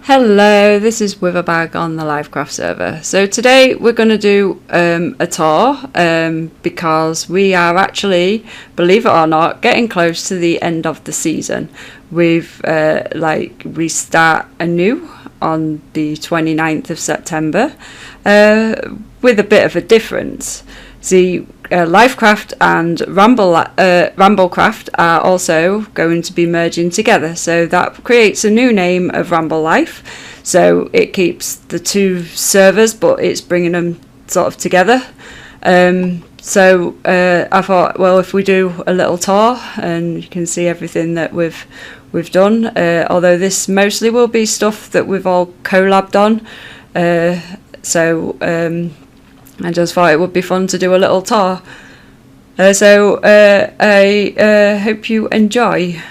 Hello, this is Witherbag on the lyfcraft server. So today we're going to do a tour because we are actually, believe it or not, getting close to the end of the season. We start anew on the 29th of September with a bit of a difference. See, lyfcraft and Ramblecraft are also going to be merging together, so that creates a new name of Ramble Life. So it keeps the two servers, but it's bringing them sort of together. So I thought, well, if we do a little tour and you can see everything that we've done, although this mostly will be stuff that we've all collabed on. I just thought it would be fun to do a little tour. I hope you enjoy.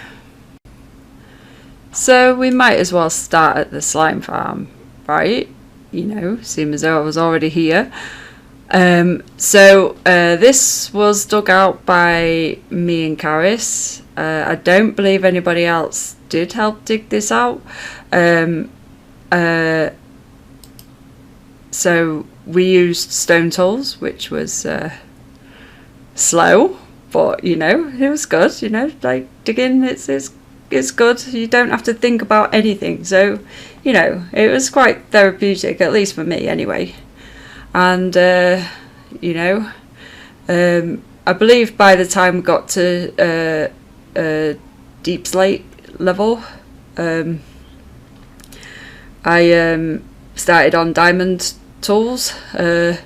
So we might as well start at the slime farm, right? You know, seem as though I was already here. This was dug out by me and Karis. I don't believe anybody else did help dig this out. So we used stone tools, which was slow, but you know, it was good. You know, like digging, it's good. You don't have to think about anything. So, you know, it was quite therapeutic, at least for me, anyway. And you know, I believe by the time we got to deep slate level, I started on diamond tools, but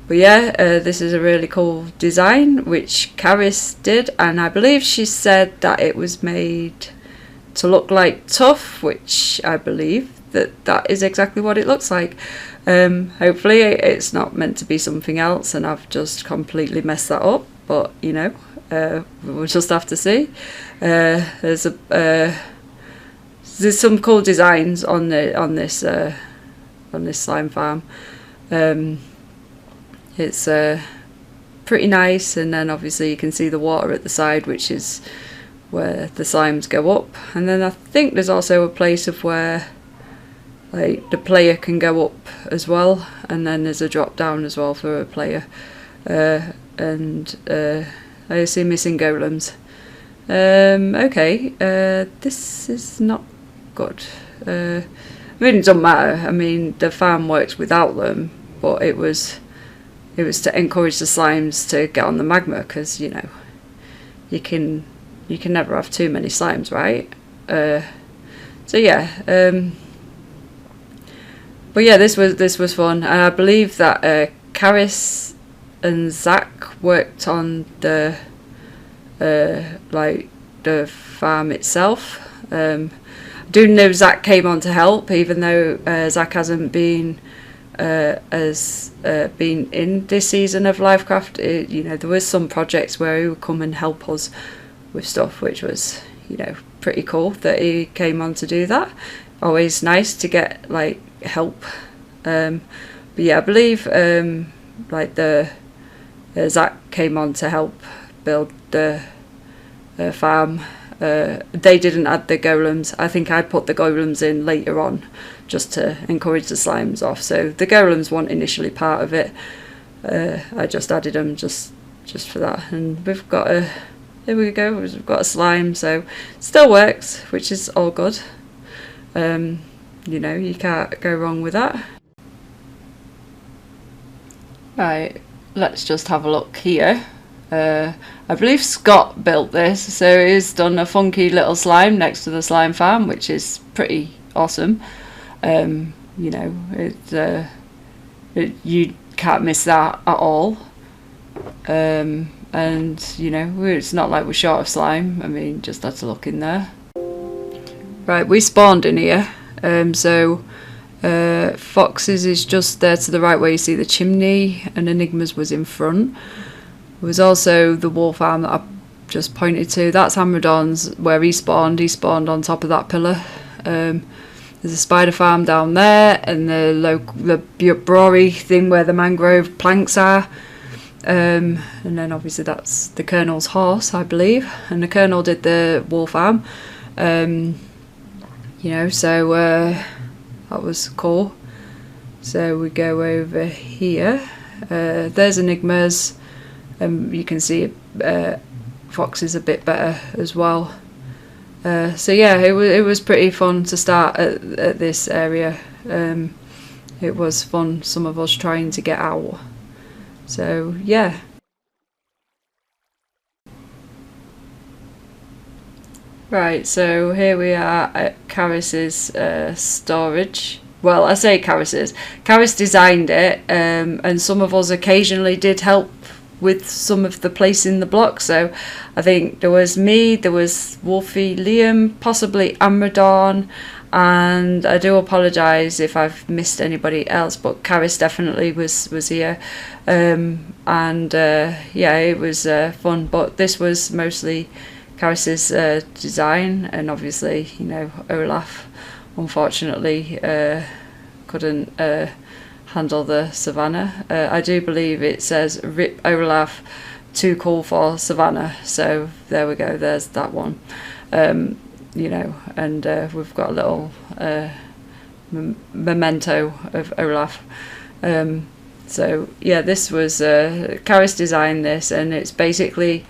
yeah, this is a really cool design which Karis did, and I believe she said that it was made to look like tuff, which I believe that is exactly what it looks like. Hopefully it's not meant to be something else and I've just completely messed that up, but you know, we'll just have to see. There's some cool designs on this slime farm. It's pretty nice, and then obviously you can see the water at the side, which is where the slimes go up, and then I think there's also a place of where like the player can go up as well, and then there's a drop down as well for a player, and I see missing golems. Okay, this is not good. I mean, it doesn't matter. I mean, the farm works without them, but it was to encourage the slimes to get on the magma, because you know, you can never have too many slimes, right? So yeah, but yeah, this was fun, and I believe that Karis and Zach worked on the the farm itself. I do know Zach came on to help, even though Zach hasn't been been in this season of lyfcraft. You know, there was some projects where he would come and help us with stuff, which was, you know, pretty cool that he came on to do that. Always nice to get like help. But yeah, I believe Zach came on to help build the farm. They didn't add the golems. I think I put the golems in later on just to encourage the slimes off. So the golems weren't initially part of it. I just added them just for that. And we've got there we go, we've got a slime, so it still works, which is all good. You know, you can't go wrong with that. Right, let's just have a look here. I believe Scott built this, so he's done a funky little slime next to the slime farm, which is pretty awesome. You know, you can't miss that at all. And you know, it's not like we're short of slime. I mean, just had to look in there. Right, we spawned in here. Fox's is just there to the right where you see the chimney, and Enigma's was in front. There was also the wall farm that I just pointed to. That's Hamradon's, where he spawned. He spawned on top of that pillar. There's a spider farm down there, and the brewery thing where the mangrove planks are. And then obviously that's the Colonel's horse, I believe, and the Colonel did the wall farm. You know, so that was cool. So we go over here. There's enigmas, and you can see foxes a bit better as well. So yeah, it was pretty fun to start at this area. It was fun, some of us trying to get out. So yeah. Right, so here we are at Caris's storage. Well, I say Caris's. Caris designed it, and some of us occasionally did help with some of the placing the blocks. So I think there was me, there was Wolfie, Liam, possibly Amradon, and I do apologise if I've missed anybody else, but Caris definitely was here. Yeah, it was fun, but this was mostly Caris's design, and obviously, you know, Olaf unfortunately couldn't handle the savannah. I do believe it says "Rip Olaf, too cool for savannah," so there we go, there's that one. You know, and we've got a little memento of Olaf. So yeah, this was Caris designed this, and it's basically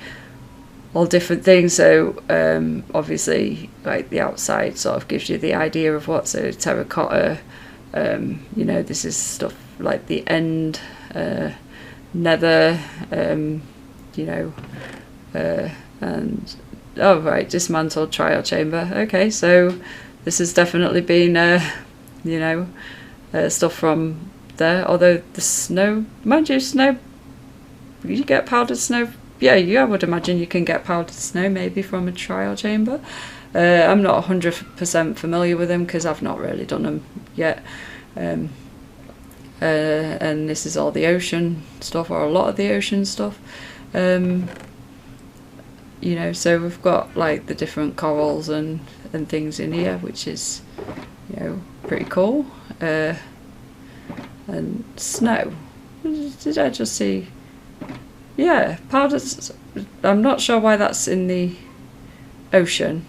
all different things. So obviously, like the outside sort of gives you the idea of what. So terracotta, you know, this is stuff like the end, nether, you know, and oh right, dismantled trial chamber. Okay, so this has definitely been you know, stuff from there. Although the snow, mind you, snow, you get powdered snow. Yeah, I would imagine you can get powdered snow maybe from a trial chamber. I'm not 100% familiar with them because I've not really done them yet. And this is all the ocean stuff, or a lot of the ocean stuff. You know, so we've got like the different corals and things in here, which is, you know, pretty cool. And snow. Did I just see? Yeah, powdered. I'm not sure why that's in the ocean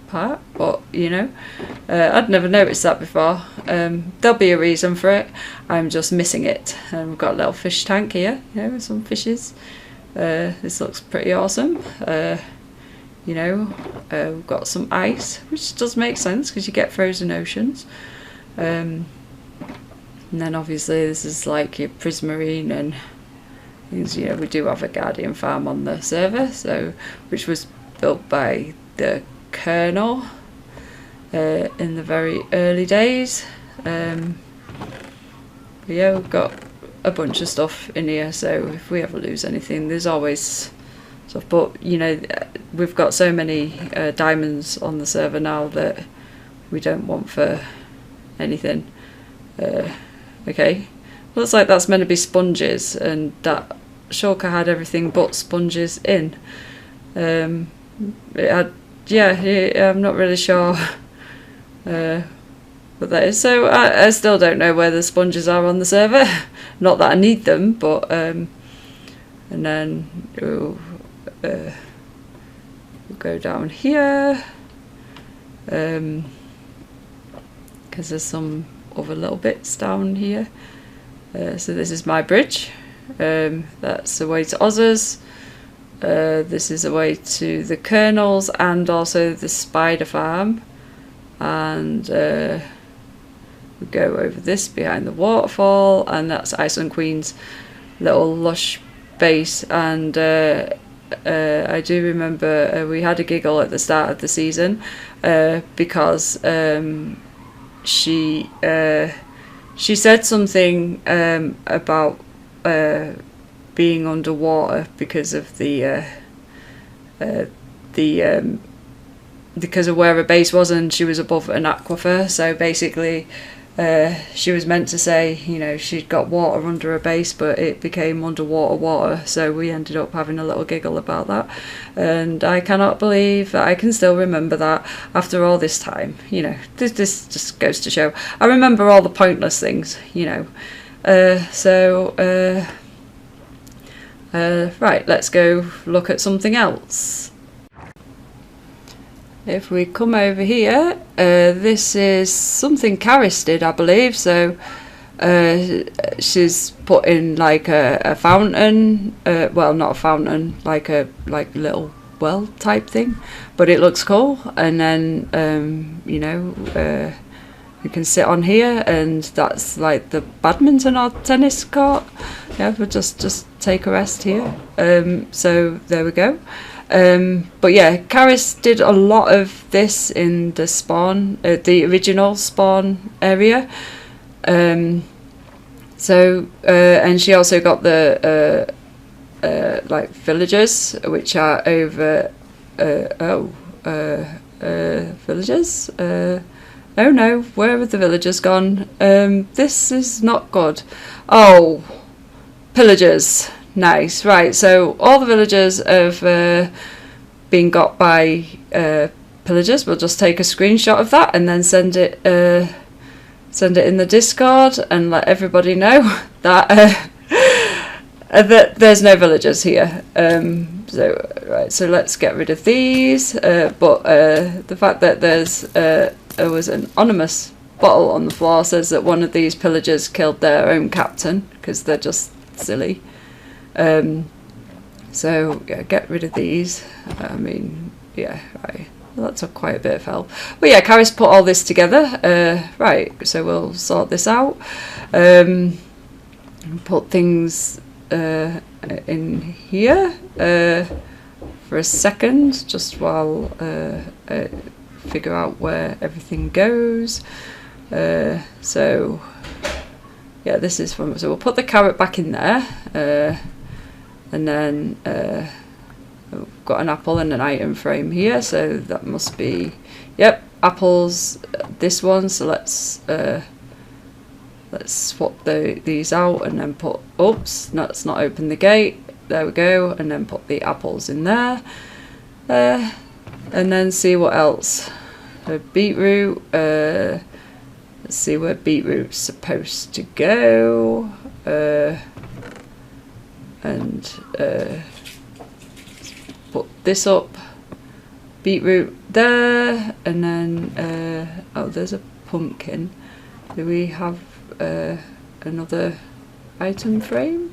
part, but you know, I'd never noticed that before. There'll be a reason for it. I'm just missing it. And we've got a little fish tank here, you know, with some fishes. This looks pretty awesome. You know, we've got some ice, which does make sense because you get frozen oceans. And then obviously this is like your prismarine and things. You know, we do have a guardian farm on the server, so which was built by the Colonel in the very early days. But yeah, we've got a bunch of stuff in here, so if we ever lose anything, there's always stuff. But you know, we've got so many diamonds on the server now that we don't want for anything. Okay, looks like that's meant to be sponges, and that shulker had everything but sponges in. It had, yeah, I'm not really sure what that is. So I still don't know where the sponges are on the server. Not that I need them, but and then we'll go down here because there's some other little bits down here. So this is my bridge. That's the way to Oz's. This is the way to the Colonel's and also the spider farm. And we go over this behind the waterfall, and that's Iceland Queen's little lush base. And I do remember we had a giggle at the start of the season because she said something about being underwater because of because of where her base was, and she was above an aquifer. So basically she was meant to say, you know, she'd got water under her base, but it became underwater water. So we ended up having a little giggle about that, and I cannot believe that I can still remember that after all this time. You know, this just goes to show I remember all the pointless things, you know. Right, let's go look at something else. if we come over here, this is something Caris did, I believe. So she's put in like a fountain, well, not a fountain, like a little well type thing, but it looks cool. And then you know, you can sit on here, and that's like the badminton or tennis court. Yeah, we'll just take a rest here. So there we go. But yeah, Caris did a lot of this in the spawn, the original spawn area. So and she also got the like villagers, which are over. Villagers. Oh no, where have the villagers gone? This is not good. Oh, pillagers. Nice, right, so all the villagers have been got by pillagers. We'll just take a screenshot of that and then send it in the Discord and let everybody know that that there's no villagers here. So let's get rid of these, but the fact that there was an anonymous bottle on the floor says that one of these pillagers killed their own captain, because they're just silly. So yeah, get rid of these. I mean, yeah, right. Well, that took quite a bit of help. But yeah, Caris put all this together. Right, so we'll sort this out. Put things in here for a second, just while figure out where everything goes. So yeah, this is from. So we'll put the carrot back in there. And then we've got an apple and an item frame here, so that must be, yep, apples, this one. So let's swap these out and then put, oops, let's not open the gate, there we go, and then put the apples in there, and then see what else. So beetroot, let's see where beetroot's supposed to go. And put this up, beetroot there, and then oh, there's a pumpkin. Do we have another item frame?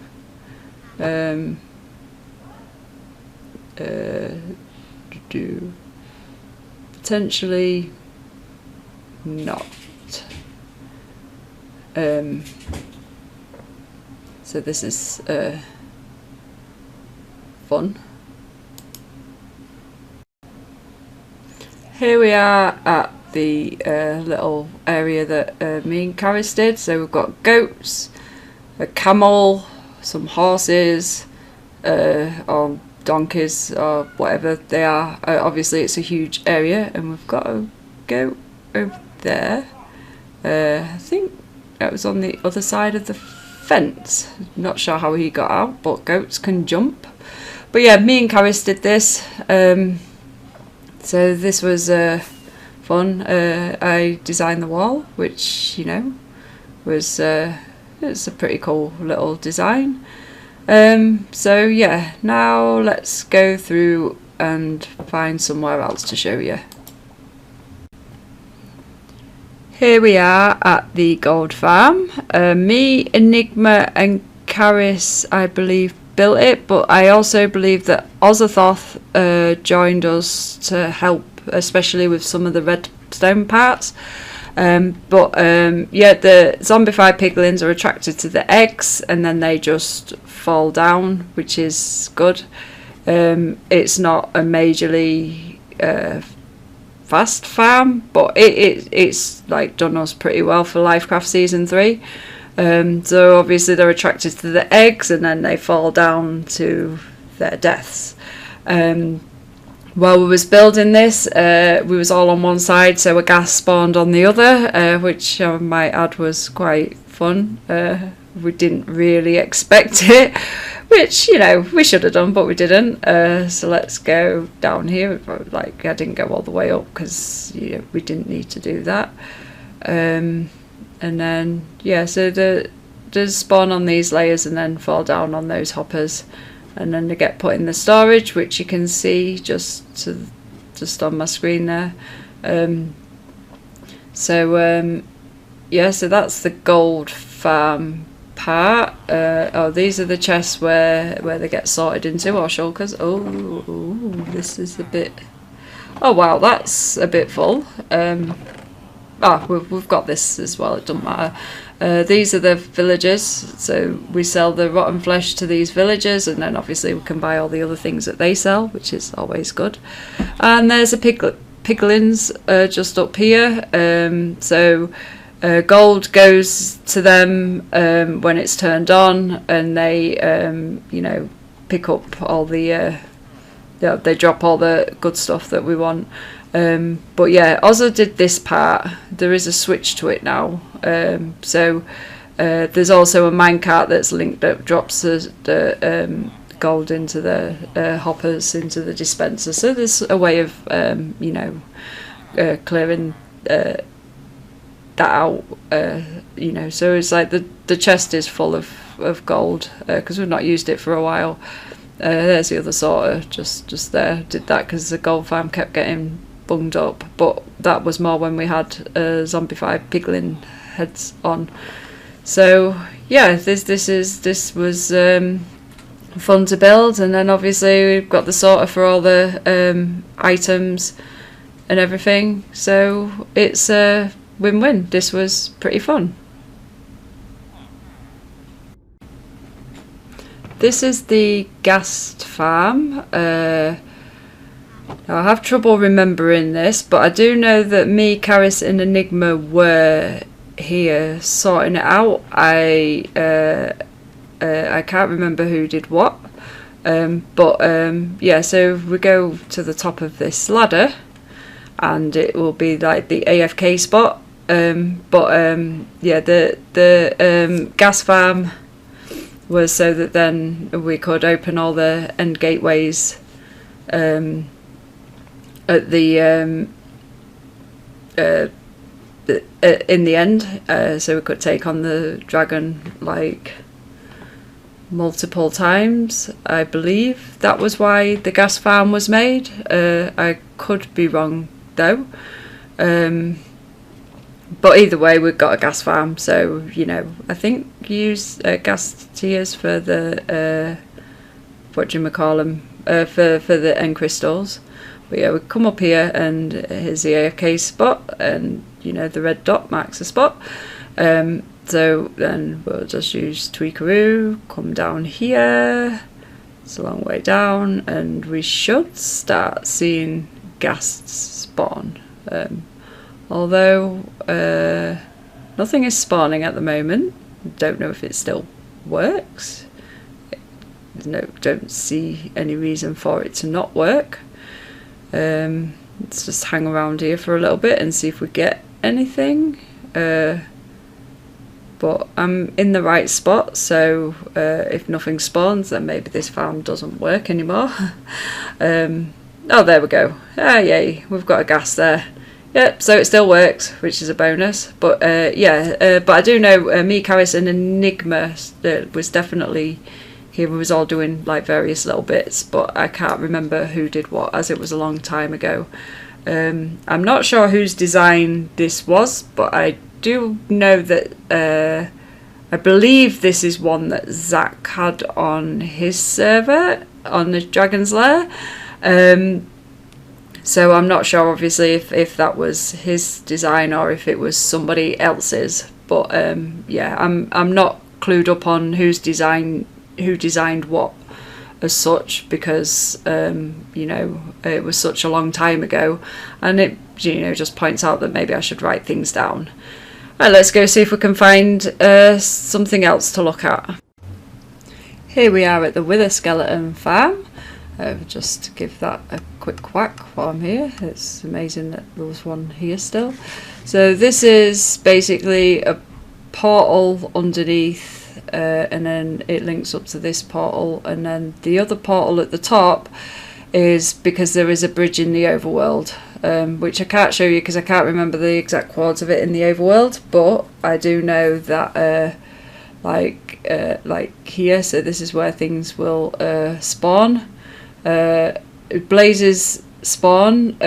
Potentially not. So this is fun. Here we are at the little area that me and Caris did. So we've got goats, a camel, some horses, or donkeys, or whatever they are. Obviously it's a huge area, and we've got a goat over there. I think that was on the other side of the fence. Not sure how he got out, but goats can jump. But yeah, me and Caris did this. So this was fun. I designed the wall, which, you know, was it's a pretty cool little design. So yeah, now let's go through and find somewhere else to show you. Here we are at the gold farm. Me, Enigma and Caris, I believe, built it, but I also believe that Ozathoth joined us to help, especially with some of the redstone parts. Yeah, the zombified piglins are attracted to the eggs, and then they just fall down, which is good. It's not a majorly fast farm, but it's like done us pretty well for Lyfcraft Season 3. So obviously they're attracted to the eggs, and then they fall down to their deaths. While we was building this, we was all on one side, so a gas spawned on the other, which I might add was quite fun. We didn't really expect it, which, you know, we should have done, but we didn't. So let's go down here. Like, I didn't go all the way up because, you know, we didn't need to do that. And then, yeah, so they spawn on these layers and then fall down on those hoppers, and then they get put in the storage, which you can see just to just on my screen there. Yeah, so that's the gold farm part. Oh, these are the chests where they get sorted into, or shulkers. Oh, this is a bit... Oh wow, that's a bit full. We've got this as well, it doesn't matter. These are the villagers, so we sell the rotten flesh to these villagers, and then obviously we can buy all the other things that they sell, which is always good. And there's a piglins just up here. Gold goes to them when it's turned on, and they pick up all the they drop all the good stuff that we want. But yeah, Ozza did this part. There is a switch to it now. There's also a minecart that's linked that drops the gold into the hoppers, into the dispenser. So there's a way of clearing that out. So it's like the chest is full of gold because we've not used it for a while. There's the other sorter just there. Did that because the gold farm kept getting bunged up, but that was more when we had zombified piglin heads on. So yeah, this was fun to build, and then obviously we've got the sorter for all the items and everything. So it's a win-win. This was pretty fun. This is the ghast farm. I have trouble remembering this, but I do know that me, Karis and Enigma were here sorting it out. I can't remember who did what. Yeah, so we go to the top of this ladder, and it will be like the AFK spot. Yeah, the gas farm was so that then we could open all the end gateways at the in the end, so we could take on the dragon like multiple times. I believe that was why the gas farm was made. I could be wrong though. But either way, we've got a gas farm, so I think use gas tiers for the for the end crystals. But yeah, we come up here, and here's the AFK spot, and the red dot marks the spot. So then we'll just use Tweakaroo, come down here. It's a long way down, and we should start seeing ghasts spawn. Although nothing is spawning at the moment. Don't know if it still works. No, don't see any reason for it to not work. Let's just hang around here for a little bit and see if we get anything. But I'm in the right spot, so if nothing spawns, then maybe this farm doesn't work anymore. Oh, there we go. Ah, yay, we've got a gas there. Yep, so it still works, which is a bonus. But but I do know me, Karis and Enigma was definitely here. We was all doing like various little bits, but I can't remember who did what, as it was a long time ago. I'm not sure whose design this was, but I do know that I believe this is one that Zach had on his server on the Dragon's Lair. So I'm not sure, obviously, if that was his design or if it was somebody else's. But yeah, I'm not clued up on who designed what as such, because it was such a long time ago, and it just points out that maybe I should write things down. Right, let's go see if we can find something else to look at. Here we are at the Wither Skeleton farm. Just give that a quick whack while I'm here. It's amazing that there was one here still. So this is basically a portal underneath, and then it links up to this portal, and then the other portal at the top is because there is a bridge in the overworld, which I can't show you because I can't remember the exact quads of it in the overworld, but I do know that like here, so this is where things will spawn. Blazes spawn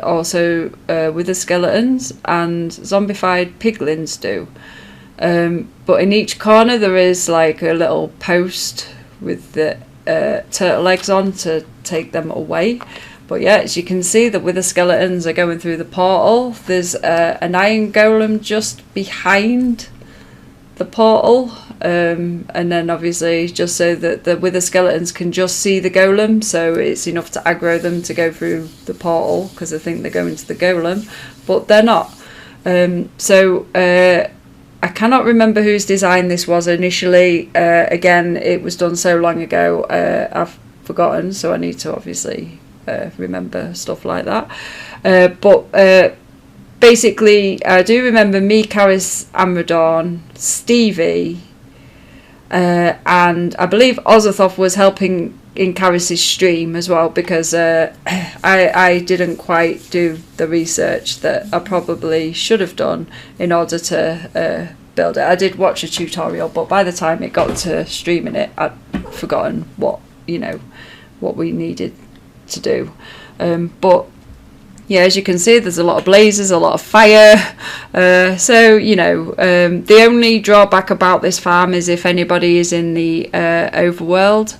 also wither skeletons, and zombified piglins do. But in each corner there is like a little post with the turtle eggs on to take them away. But yeah, as you can see, the wither skeletons are going through the portal. There's an iron golem just behind the portal, and then obviously just so that the wither skeletons can just see the golem, so it's enough to aggro them to go through the portal, because I think they're going to the golem, but they're not. I cannot remember whose design this was initially. Again, it was done so long ago, I've forgotten, so I need to obviously remember stuff like that. But basically, I do remember me, Karis, Amradorn, Stevie, and I believe Ozathoth was helping in Karis's stream as well, because I didn't quite do the research that I probably should have done in order to build it. I did watch a tutorial, but by the time it got to streaming it, I'd forgotten what we needed to do. But yeah, as you can see, there's a lot of blazes, a lot of fire. So, the only drawback about this farm is if anybody is in the overworld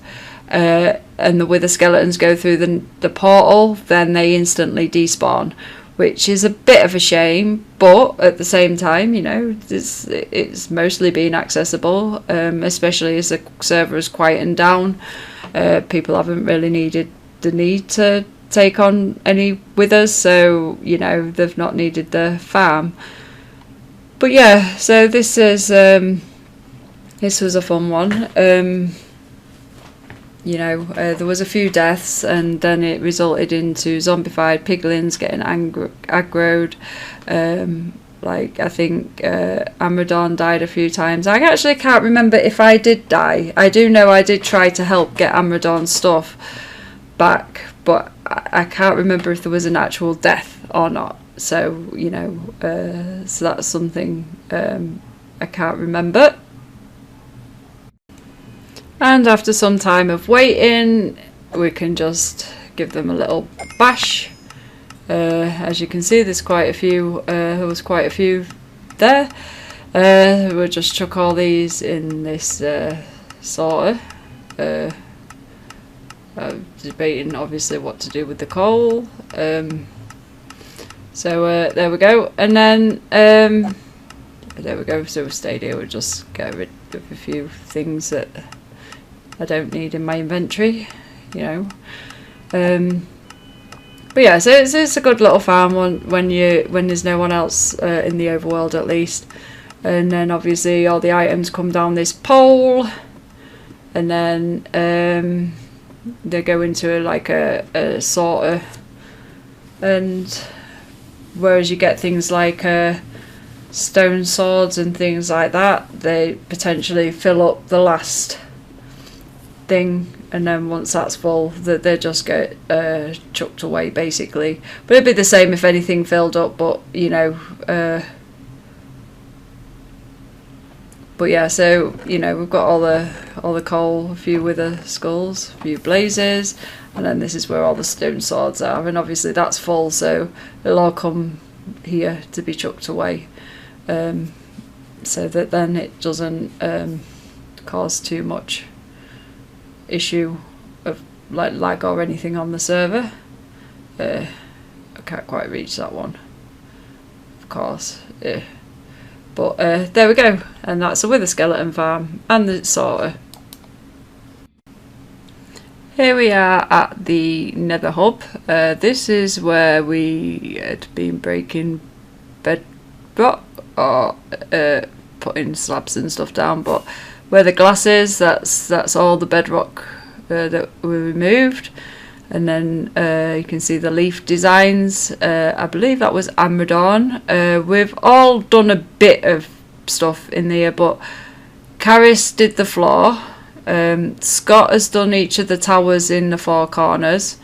and the wither skeletons go through the portal, then they instantly despawn, which is a bit of a shame. But at the same time, it's mostly been accessible, especially as the server has quietened down. People haven't really needed the need to take on any withers, so they've not needed the farm. But yeah, so this was a fun one. There was a few deaths, and then it resulted into zombified piglins getting aggroed. I think Amradorn died a few times. I actually can't remember if I did die. I do know I did try to help get Amradorn's stuff back, but I can't remember if there was an actual death or not. So so that's something I can't remember. And after some time of waiting, we can just give them a little bash. As you can see, there's quite a few. There was quite a few there. We'll just chuck all these in this sorter. Debating obviously what to do with the coal. So there we go, and then there we go. So we stayed here. We'll just get rid of a few things that I don't need in my inventory, But yeah, so it's a good little farm when there's no one else in the overworld, at least. And then obviously all the items come down this pole, and then they go into like a sorter, and whereas you get things like stone swords and things like that, they potentially fill up the last thing, and then once that's full, they just get chucked away basically. But it'd be the same if anything filled up, but but yeah, so we've got all the coal, a few wither skulls, a few blazes, and then this is where all the stone swords are, and obviously that's full, so it'll all come here to be chucked away, so that then it doesn't cause too much issue of like lag or anything on the server. I can't quite reach that one, of course. But there we go, and that's a wither skeleton farm and the sorter. Here we are at the nether hub. This is where we had been breaking bedrock or putting slabs and stuff down, but where the glass is, that's all the bedrock that we removed. And then you can see the leaf designs. I believe that was Amradorn. We've all done a bit of stuff in there, but Karis did the floor. Scott has done each of the towers in the four corners.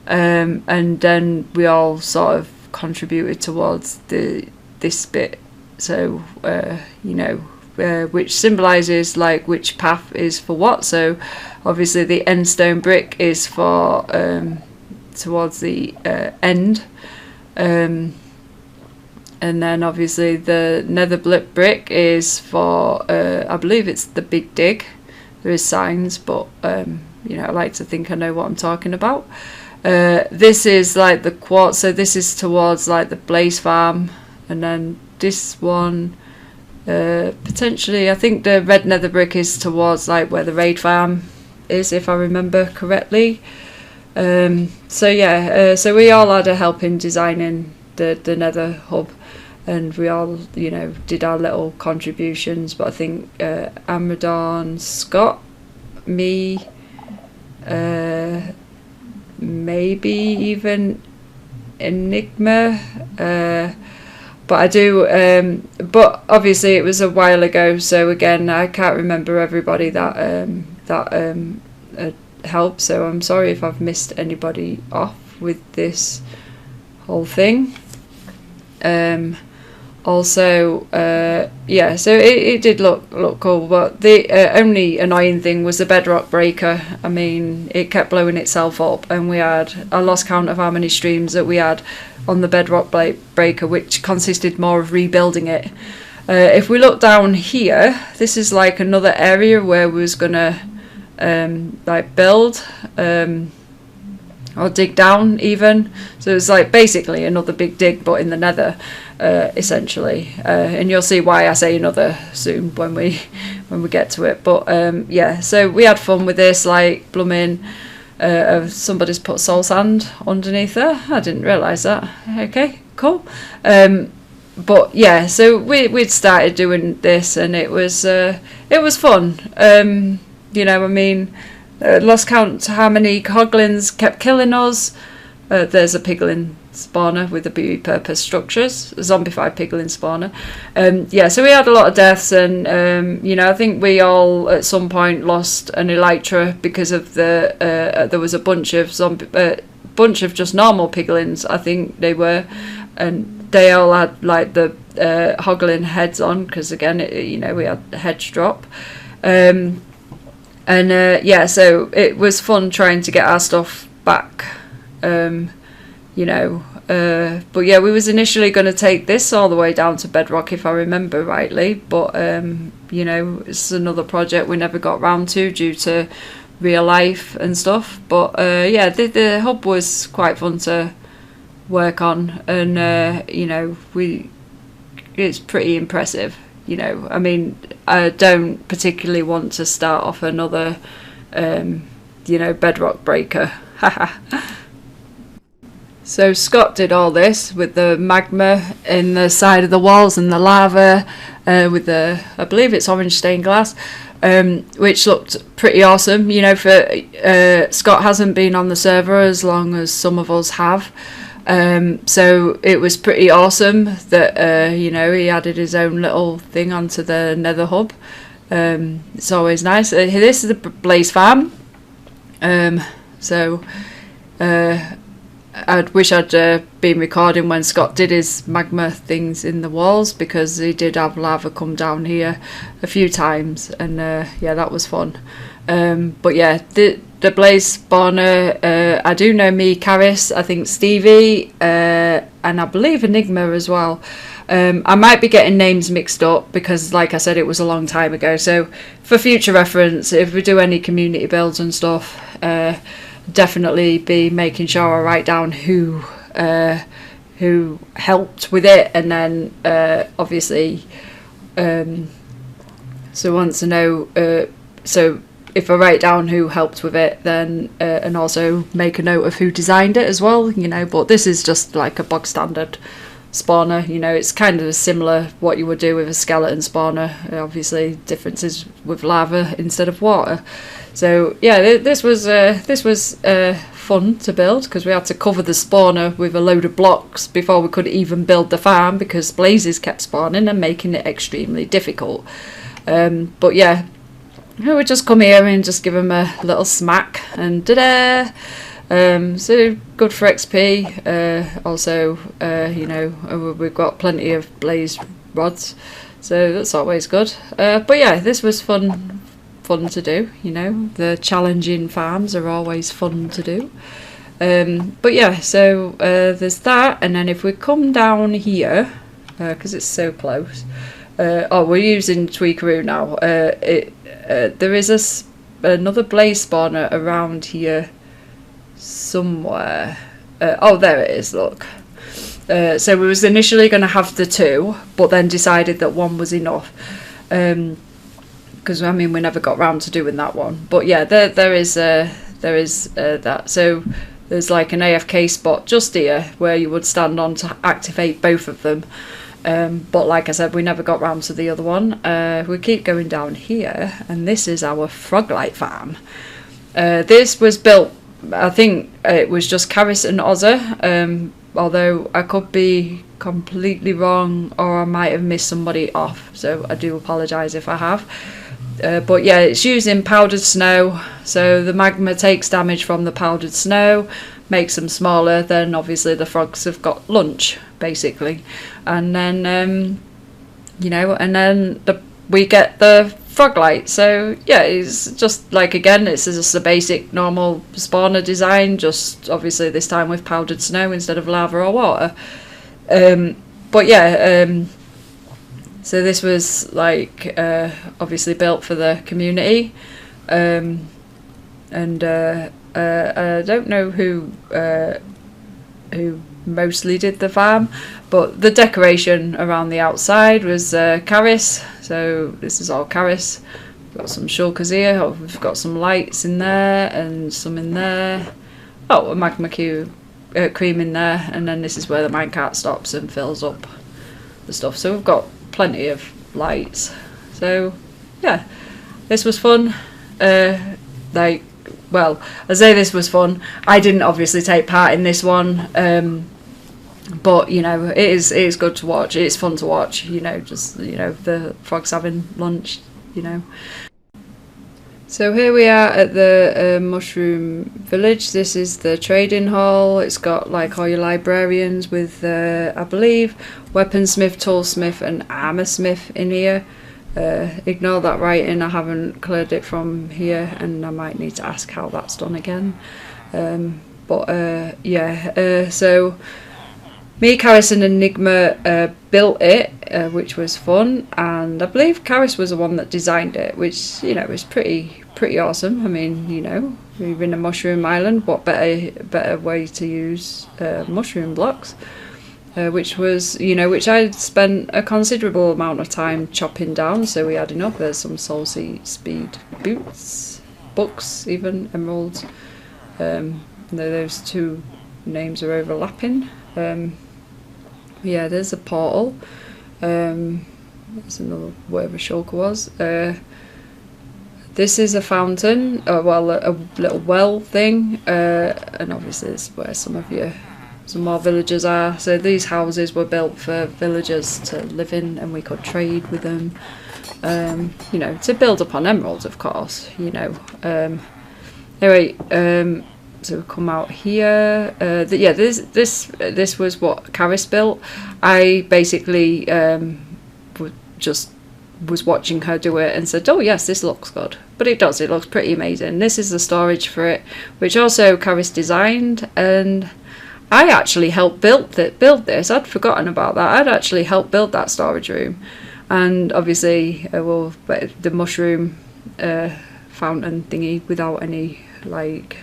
And then we all sort of contributed towards this bit. So, which symbolises like which path is for what. So obviously the end stone brick is for towards the end. And then obviously the nether brick is for, I believe it's the big dig. There is signs, but you know, I like to think I know what I'm talking about. This is like the quartz, so this is towards like the blaze farm, and then this one potentially, I think the red nether brick is towards like where the raid farm is, if I remember correctly. So yeah, so we all had a help in designing the nether hub, and we all, you know, did our little contributions. But I think Amadon, Scott, me, maybe even Enigma, but I do, but obviously it was a while ago, so again I can't remember everybody that helped, so I'm sorry if I've missed anybody off with this whole thing. Also, yeah, so it did look cool, but the only annoying thing was the bedrock breaker. I mean, it kept blowing itself up, and we had, I lost count of how many streams that we had on the bedrock breaker, which consisted more of rebuilding it. If we look down here, this is like another area where we was gonna like build or dig down even. So it's like basically another big dig, but in the nether, essentially. And you'll see why I say another soon when we get to it. But yeah, so we had fun with this, like blooming. Somebody's put soul sand underneath there. I didn't realise that. Okay, cool. But yeah, so we'd started doing this, and it was fun. You know, I mean, lost count to how many hoglins kept killing us. There's a piglin spawner with the purpose structures, a zombified piglin spawner. Yeah, so we had a lot of deaths, and you know, I think we all at some point lost an elytra because of the there was a bunch of just normal piglins, I think they were, and they all had like the hoglin heads on, because again, you know, we had heads drop. And yeah, so it was fun trying to get our stuff back, you know, but yeah, we was initially going to take this all the way down to bedrock, if I remember rightly, but you know, it's another project we never got round to due to real life and stuff. But yeah, the hub was quite fun to work on, and you know, it's pretty impressive. You know, I mean, I don't particularly want to start off another, you know, bedrock breaker. So Scott did all this with the magma in the side of the walls and the lava, with the, I believe it's orange stained glass, which looked pretty awesome. You know, for Scott hasn't been on the server as long as some of us have. So it was pretty awesome that you know, he added his own little thing onto the nether hub. It's always nice. This is the blaze farm. So I wish I'd been recording when Scott did his magma things in the walls, because he did have lava come down here a few times, and yeah, that was fun. But yeah, the blaze spawner, I do know me, Karis, I think Stevie, and I believe Enigma as well. I might be getting names mixed up because, like I said, it was a long time ago. So for future reference, if we do any community builds and stuff, definitely be making sure I write down who helped with it, and then obviously, so once I know, so if I write down who helped with it, then and also make a note of who designed it as well, you know. But this is just like a bog standard spawner, you know. It's kind of similar what you would do with a skeleton spawner. Obviously differences with lava instead of water. So yeah, this was fun to build, because we had to cover the spawner with a load of blocks before we could even build the farm, because blazes kept spawning and making it extremely difficult. But yeah, I would just come here and just give them a little smack, and ta-da! So good for XP. Also, you know, we've got plenty of blaze rods, so that's always good. But yeah, this was fun to do. You know, the challenging farms are always fun to do. But yeah, so there's that, and then if we come down here, because it's so close, we're using Tweakaroo now. There is another blaze spawner around here somewhere. Oh, there it is, look. So we was initially going to have the 2, but then decided that 1 was enough. Because I mean, we never got round to doing that one. But yeah, there is that. So there's like an AFK spot just here where you would stand on to activate both of them. But like I said, we never got round to the other one. We keep going down here, and this is our Froglight farm. This was built, I think it was just Karis and Ozza, although I could be completely wrong, or I might have missed somebody off, so I do apologise if I have. But yeah, it's using powdered snow, so the magma takes damage from the powdered snow, makes them smaller, then obviously the frogs have got lunch, basically. And then, you know, and then we get the Froglight. So yeah, it's just like, again, it's just a basic normal spawner design, just obviously this time with powdered snow instead of lava or water. But yeah, so this was like obviously built for the community, and I don't know who mostly did the farm, but the decoration around the outside was Karis. So this is all Karis. Got some shulkers here. Oh, we've got some lights in there and some in there. Oh, a magma cream in there, and then this is where the minecart stops and fills up the stuff. So we've got plenty of lights. So yeah, this was fun. Like, well, I say this was fun. I didn't obviously take part in this one, but you know, it is good to watch. It's fun to watch. You know, just, you know, the frogs having lunch. You know. So here we are at the mushroom village. This is the trading hall. It's got like all your librarians with, I believe, weaponsmith, toolsmith and armorsmith in here. Ignore that writing, I haven't cleared it from here, and I might need to ask how that's done again. Yeah, so me, Karis and Enigma built it, which was fun, and I believe Karis was the one that designed it, which, you know, was pretty awesome. I mean, you know, we're in a mushroom island, what better way to use mushroom blocks, which was, you know, which I spent a considerable amount of time chopping down, so we had enough. There's some soul speed books, even emeralds. Those two names are overlapping. Yeah, there's a portal. There's another, wherever shulker was. This is a fountain, well, a little well thing, and obviously this is where some more villagers are. So these houses were built for villagers to live in, and we could trade with them, you know, to build upon emeralds, of course, you know. Anyway, so we come out here. Yeah, this was what Karis built. I basically just was watching her do it and said, oh yes, this looks good. But it does, it looks pretty amazing. This is the storage for it, which also Karis designed, and I actually helped build this. I'd forgotten about that. I'd actually helped build that storage room. And obviously, well, the mushroom fountain thingy without any, like,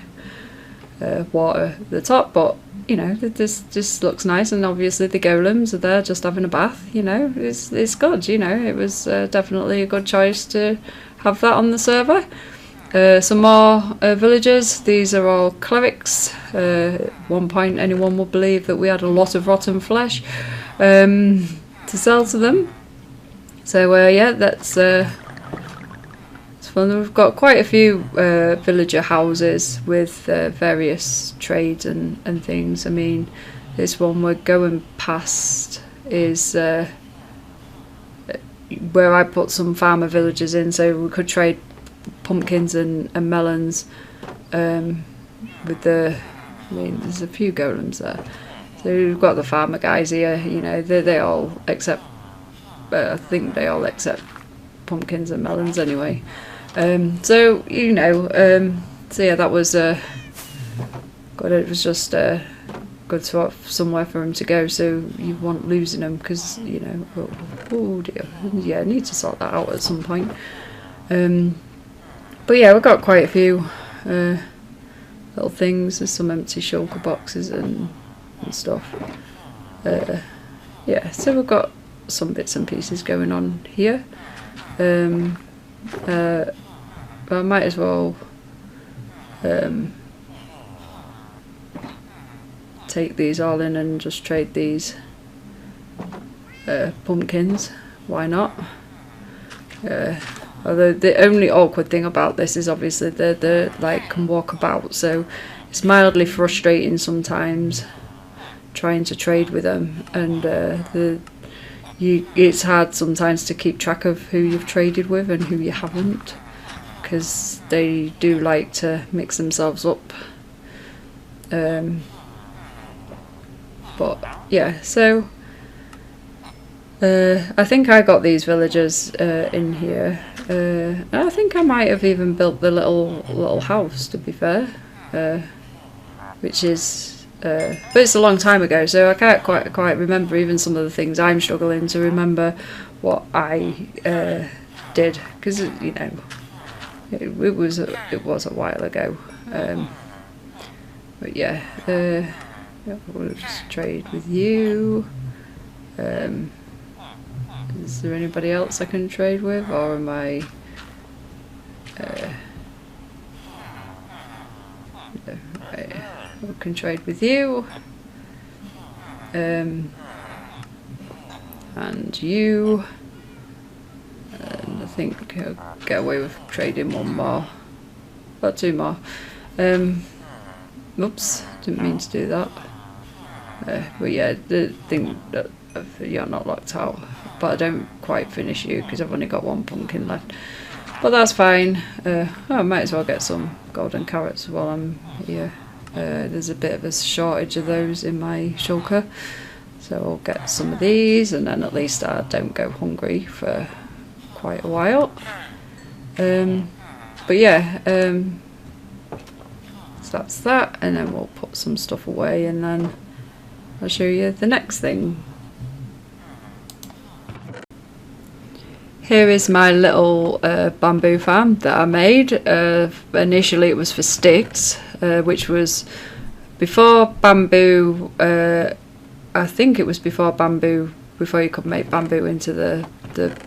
water at the top, but you know, this just looks nice, and obviously the golems are there just having a bath. You know, it's good. You know, it was definitely a good choice to have that on the server. Some more villagers. These are all clerics. At one point, anyone would believe that we had a lot of rotten flesh to sell to them. So yeah, that's fun. We've got quite a few villager houses with various trades and things. I mean, this one we're going past is where I put some farmer villagers in, so we could trade pumpkins and melons with the, I mean, there's a few golems there. So we've got the farmer guys here, you know, they all accept, I think they all accept pumpkins and melons anyway. So, you know, so yeah, that was but it was just good to have somewhere for them to go, so you weren't losing them, because you know, oh dear, yeah, I need to sort that out at some point. But yeah, we've got quite a few little things. There's some empty shulker boxes and stuff. Yeah, so we've got some bits and pieces going on here. But I might as well take these all in and just trade these pumpkins. Why not? Although the only awkward thing about this is obviously they like can walk about, so it's mildly frustrating sometimes trying to trade with them, and it's hard sometimes to keep track of who you've traded with and who you haven't, because they do like to mix themselves up. But yeah, so I think I got these villagers in here. I think I might have even built the little house, to be fair, which is but it's a long time ago, so I can't quite remember even some of the things. I'm struggling to remember what I did, because you know, it was a while ago. But yeah, we'll just trade with you. Is there anybody else I can trade with, or am I? I can trade with you, and you, and I think I'll get away with trading one more, or two more. Oops, didn't mean to do that. But yeah, the thing that you're not locked out, but I don't quite finish you because I've only got one pumpkin left. But that's fine. I might as well get some golden carrots while I'm here. There's a bit of a shortage of those in my shulker, so I'll get some of these, and then at least I don't go hungry for quite a while. But yeah, so that's that, and then we'll put some stuff away, and then I'll show you the next thing. Here is my little bamboo farm that I made. Initially it was for sticks, which was before bamboo. I think it was before bamboo, before you could make bamboo into the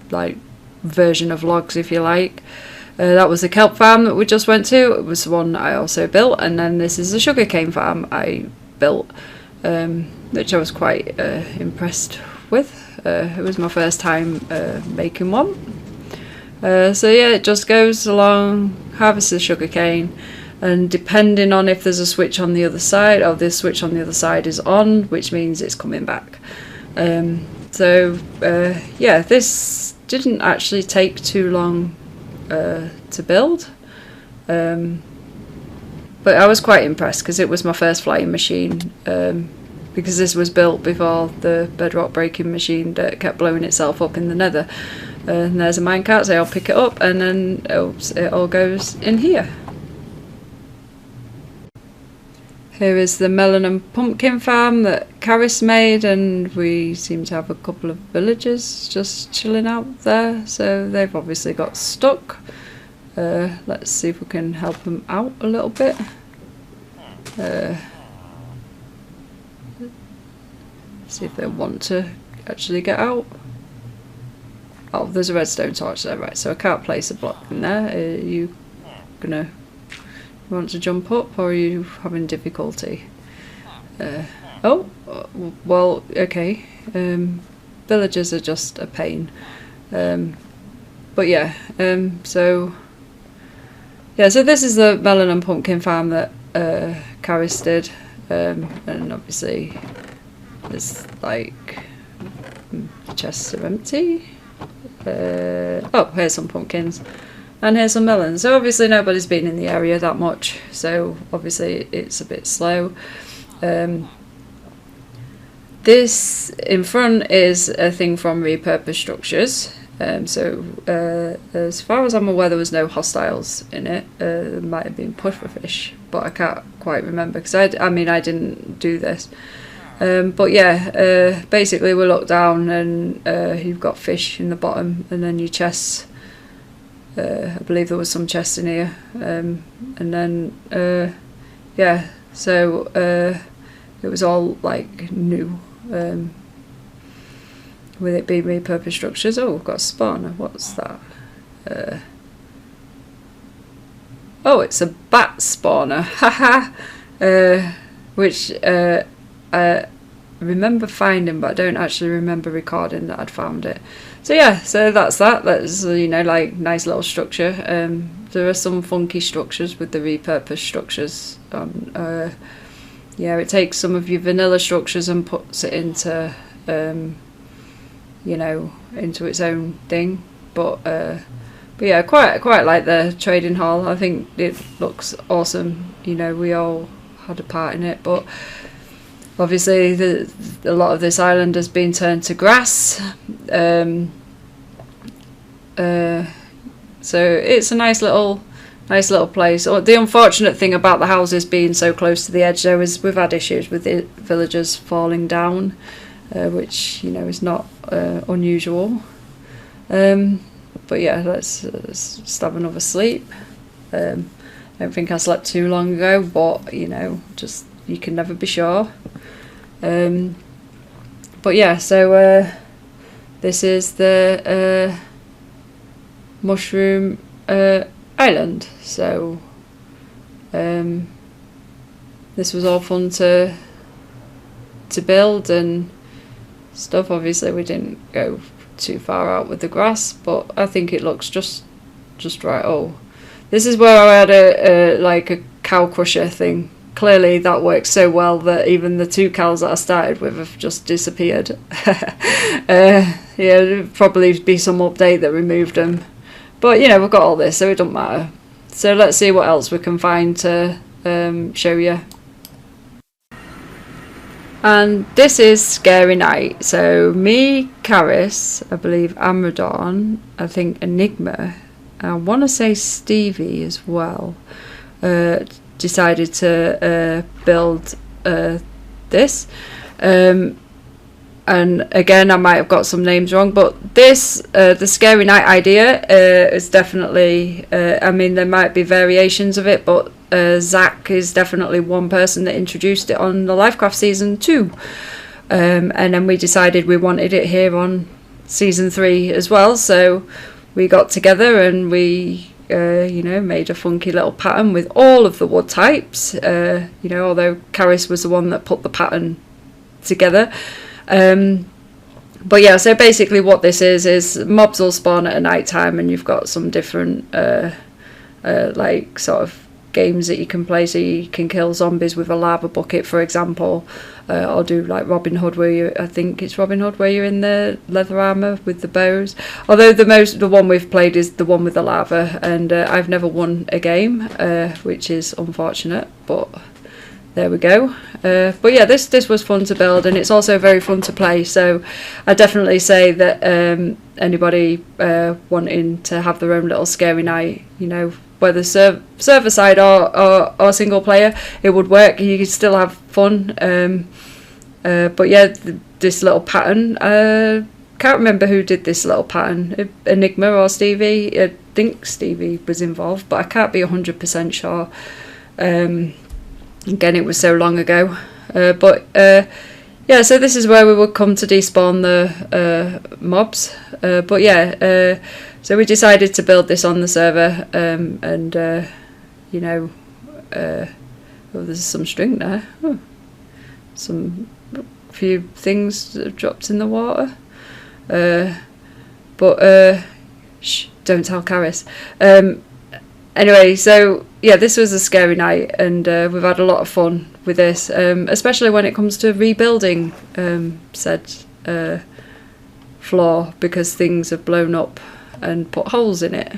like version of logs, if you like. That was the kelp farm that we just went to. It was the one I also built, and then this is the sugarcane farm I built, which I was quite impressed with. It was my first time making one. So yeah, it just goes along, harvests the sugarcane, and depending on if there's a switch on the other side, or this switch on the other side is on, which means it's coming back. So yeah, this didn't actually take too long to build, but I was quite impressed because it was my first flying machine, because this was built before the bedrock breaking machine that kept blowing itself up in the nether. And there's a minecart, so I'll pick it up, and then it all goes in here. Here is the melon and pumpkin farm that Karis made, and we seem to have a couple of villagers just chilling out there, so they've obviously got stuck. Let's see if we can help them out a little bit. See if they want to actually get out. Oh, there's a redstone torch there, right, so I can't place a block in there. Are you want to jump up, or are you having difficulty? Oh, well, okay. Villagers are just a pain. But yeah, so this is the melon and pumpkin farm that Karis did, and obviously there's like the chests are empty. Oh, here's some pumpkins, and here's some melons. So obviously nobody's been in the area that much, so obviously it's a bit slow. This in front is a thing from Repurposed Structures. So as far as I'm aware, there was no hostiles in it. There might have been pufferfish, but I can't quite remember because I mean I didn't do this. But yeah, basically we look down and you've got fish in the bottom, and then your chests. I believe there was some chests in here, and then yeah, so it was all like new, with it being repurposed structures. Oh, we've got a spawner. What's that? Oh, it's a bat spawner. Haha. Which I remember finding, but I don't actually remember recording that I'd found it. So yeah, so that's that. That's, you know, like nice little structure. There are some funky structures with the repurposed structures. Yeah, it takes some of your vanilla structures and puts it into, you know, into its own thing. But yeah, quite like the trading hall. I think it looks awesome. You know, we all had a part in it, but obviously a lot of this island has been turned to grass. So it's a nice little place. The unfortunate thing about the houses being so close to the edge, though, is we've had issues with the villagers falling down, which, you know, is not unusual. But yeah, let's just have another sleep. I don't think I slept too long ago, but, you know, just you can never be sure. But yeah, so this is the mushroom island. So this was all fun to build and stuff. Obviously we didn't go too far out with the grass, but I think it looks just right. Oh, this is where I had a like a cow crusher thing. Clearly that works so well that even the 2 cows that I started with have just disappeared. Yeah, there'd probably be some update that removed them. But, you know, we've got all this, so it doesn't matter. So let's see what else we can find to show you. And this is Scary Night. So me, Karis, I believe Amradon, I think Enigma, I want to say Stevie as well, decided to build this. And again, I might have got some names wrong, but this, the Scary Night idea is definitely, I mean, there might be variations of it, but Zach is definitely one person that introduced it on the lyfcraft season 2. And then we decided we wanted it here on season 3 as well, so we got together and we you know, made a funky little pattern with all of the wood types, you know, although Karis was the one that put the pattern together. But yeah, so basically what this is mobs will spawn at a night time, and you've got some different like sort of games that you can play. So you can kill zombies with a lava bucket, for example, or do like Robin Hood, where I think it's Robin Hood, where you're in the leather armour with the bows. Although the one we've played is the one with the lava, and I've never won a game, which is unfortunate, but there we go. But yeah, this was fun to build, and it's also very fun to play. So I definitely say that anybody wanting to have their own little Scary Night, you know, whether server side or single player, it would work. You could still have fun. But yeah, this little pattern, can't remember who did this little pattern, Enigma or Stevie. I think Stevie was involved, but I can't be 100% sure. Again, it was so long ago. But yeah, so this is where we would come to despawn the mobs. But yeah, so we decided to build this on the server, and you know, oh, there's some string there. Oh, some few things that have dropped in the water. But shh, don't tell Karis. Anyway, so yeah, this was a Scary Night, and we've had a lot of fun with this, especially when it comes to rebuilding said floor, because things have blown up and put holes in it.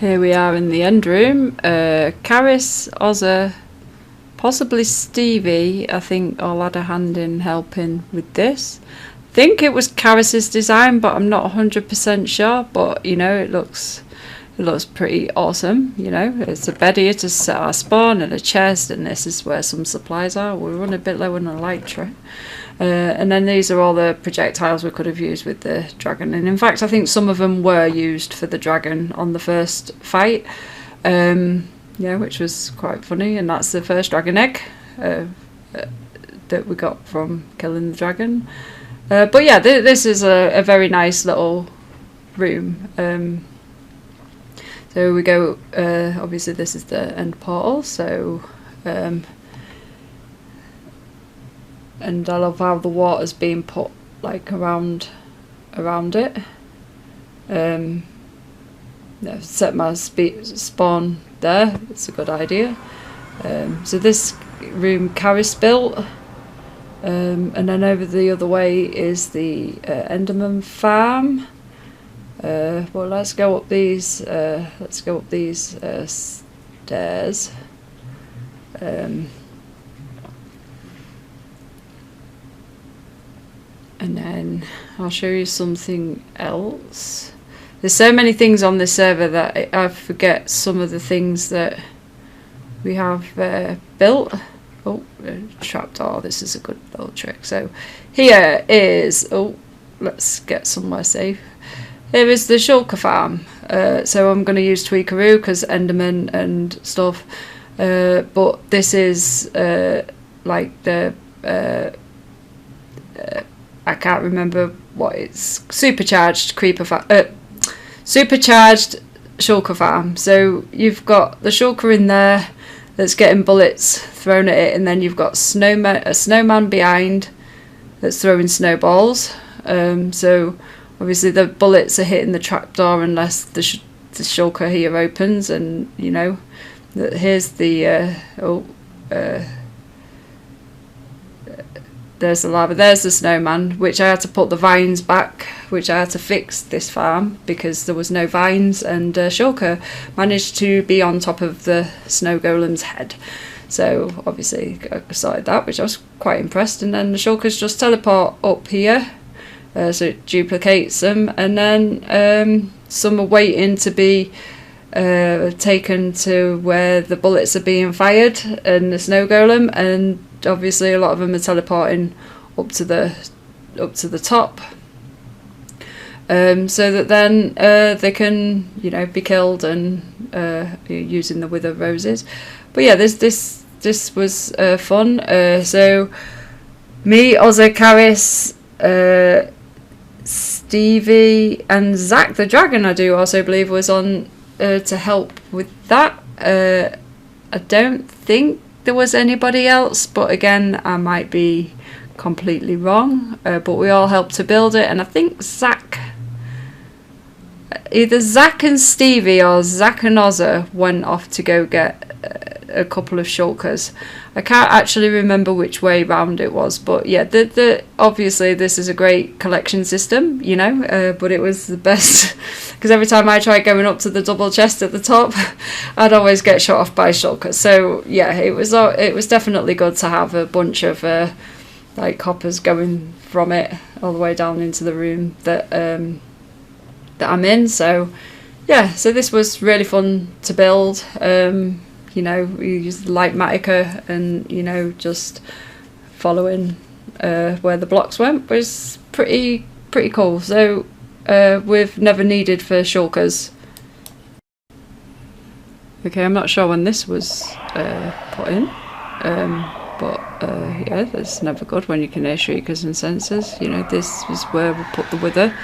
Here we are in the end room. Karis, Ozza, possibly Stevie, I think, all had a hand in helping with this. I think it was Karis's design, but I'm not 100% sure. But you know, it looks pretty awesome. You know, it's a bed here to set our spawn and a chest, and this is where some supplies are. We're running a bit low on a light tray. And then these are all the projectiles we could have used with the dragon, and in fact I think some of them were used for the dragon on the first fight, yeah, which was quite funny. And that's the first dragon egg that we got from killing the dragon. But yeah, this is a very nice little room. So we go, obviously this is the end portal, so and I love how the water's being put like around it. Set my spawn there, it's a good idea. So this room Karis built, and then over the other way is the Enderman farm. Well, let's go up these stairs. And then I'll show you something else. There's so many things on this server that I forget some of the things that we have built. Oh, trapdoor, this is a good little trick. So here is, oh, let's get somewhere safe. Here is the shulker farm. So I'm going to use Tweakaroo because Enderman and stuff. But this is like the... I can't remember what it's, supercharged supercharged shulker farm. So you've got the shulker in there that's getting bullets thrown at it, and then you've got a snowman behind that's throwing snowballs. So obviously the bullets are hitting the trapdoor unless the shulker here opens, and you know, here's the there's the lava, there's the snowman, which I had to put the vines back, which I had to fix this farm because there was no vines, and shulker managed to be on top of the snow golem's head. So obviously I started that, which I was quite impressed. And then the shulkers just teleport up here, so it duplicates them, and then some are waiting to be taken to where the bullets are being fired and the snow golem, and obviously a lot of them are teleporting up to the top, so that then they can, you know, be killed and using the wither roses. But yeah, this was fun. So me, Ozza, Karis, Stevie and Zach the dragon, I do also believe, was on to help with that. I don't think there was anybody else, but again I might be completely wrong, but we all helped to build it. And I think either Zach and Stevie or Zach and Ozza went off to go get a couple of shulkers. I can't actually remember which way round it was, but yeah, obviously this is a great collection system, you know, but it was the best because every time I tried going up to the double chest at the top, I'd always get shot off by shulkers. So yeah, it was definitely good to have a bunch of like hoppers going from it all the way down into the room that I'm in. So yeah, so this was really fun to build. You know, we used the Lightmatica, and you know, just following where the blocks went was pretty cool. So we've never needed for shulkers. Okay, I'm not sure when this was put in, but yeah, that's never good when you can hear shriekers and sensors. You know, this is where we put the wither,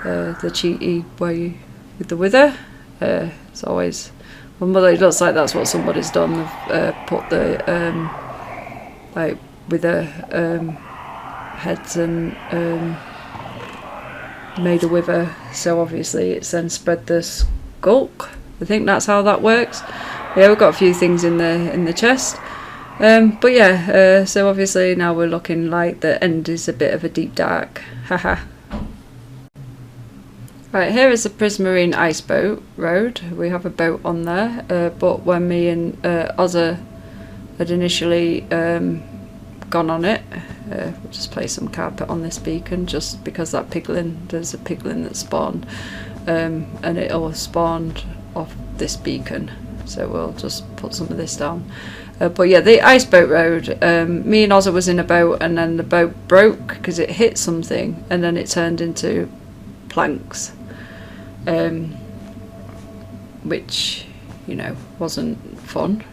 the cheaty way with the wither. It's always, well, it looks like that's what somebody's done. They've put the like wither heads and made a wither, so obviously it's then spread the skulk. I think that's how that works. Yeah, we've got a few things in the chest. But yeah, so obviously now we're looking like the end is a bit of a deep dark. Haha. Right, here is the Prismarine ice boat road. We have a boat on there, but when me and Ozza had initially gone on it, We'll just place some carpet on this beacon, just because that piglin, there's a piglin that spawned, and it all spawned off this beacon, so we'll just put some of this down. But yeah, the ice boat road, me and Ozza was in a boat, and then the boat broke because it hit something, and then it turned into planks, which, you know, wasn't fun.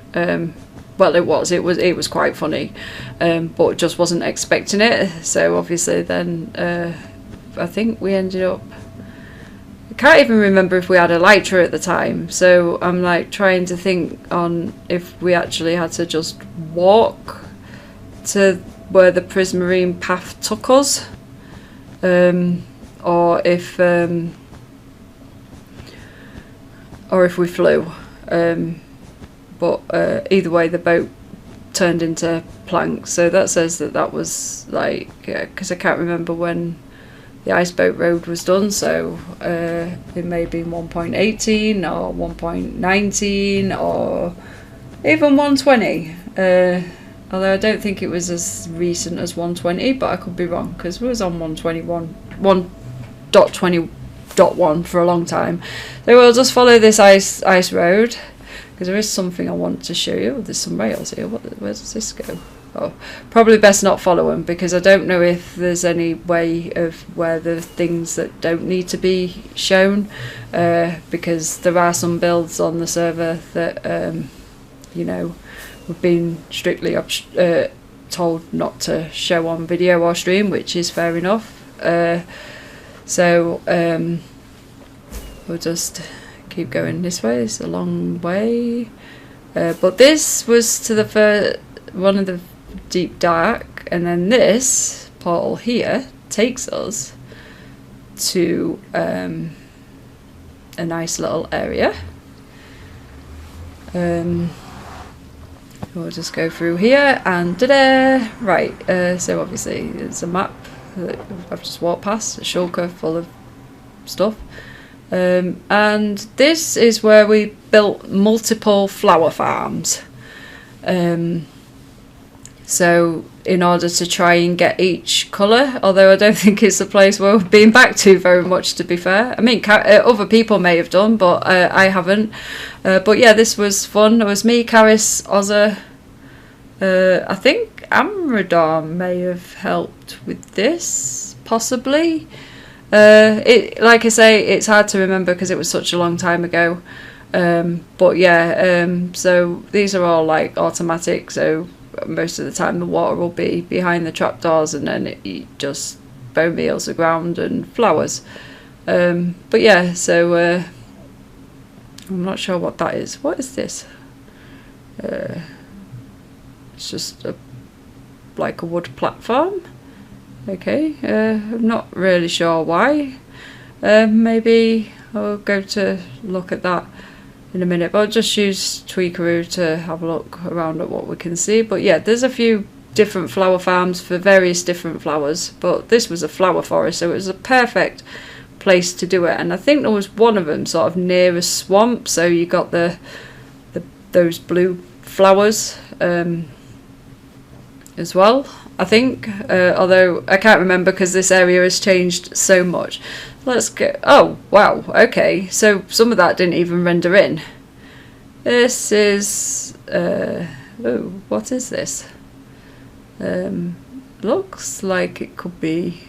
Well, it was quite funny, but just wasn't expecting it. So obviously then I think we ended up, I can't even remember if we had a lytra at the time, so I'm like trying to think on if we actually had to just walk to where the prismarine path took us, or if we flew. But either way, the boat turned into planks, so that says that was like, because I can't remember when the ice boat road was done, so it may be 1.18 or 1.19 or even 120, although I don't think it was as recent as 120, but I could be wrong, because we was on 1.20.1 for a long time. So we'll just follow this ice road, because there is something I want to show you. There's some rails here. Where does this go? Oh, probably best not follow them, because I don't know if there's any way of where the things that don't need to be shown, because there are some builds on the server that you know, we've been strictly told not to show on video or stream, which is fair enough. So we'll just keep going this way. It's a long way, but this was to the one of the deep dark, and then this portal here takes us to a nice little area. We'll just go through here, and ta-da! Right, so obviously it's a map that I've just walked past, a shulker full of stuff. And this is where we built multiple flower farms. So in order to try and get each colour, although I don't think it's a place we've been back to very much, to be fair. I mean, other people may have done, but I haven't. But yeah, this was fun. It was me, Karis, Ozza. I think Amradar may have helped with this, possibly. Like I say, it's hard to remember because it was such a long time ago. But yeah, so these are all like automatic, so most of the time the water will be behind the trapdoors, and then it just bone meals the ground and flowers. But yeah, so I'm not sure what that is. What is this? It's just like a wood platform. Okay, I'm not really sure why. Maybe I'll go to look at that in a minute, but I'll just use Tweakaroo to have a look around at what we can see. But yeah, there's a few different flower farms for various different flowers, but this was a flower forest, so it was a perfect place to do it. And I think there was one of them sort of near a swamp, so you got those blue flowers as well, I think, although I can't remember because this area has changed so much. Let's go. Oh wow, okay, so some of that didn't even render in. This is oh, what is this? Looks like it could be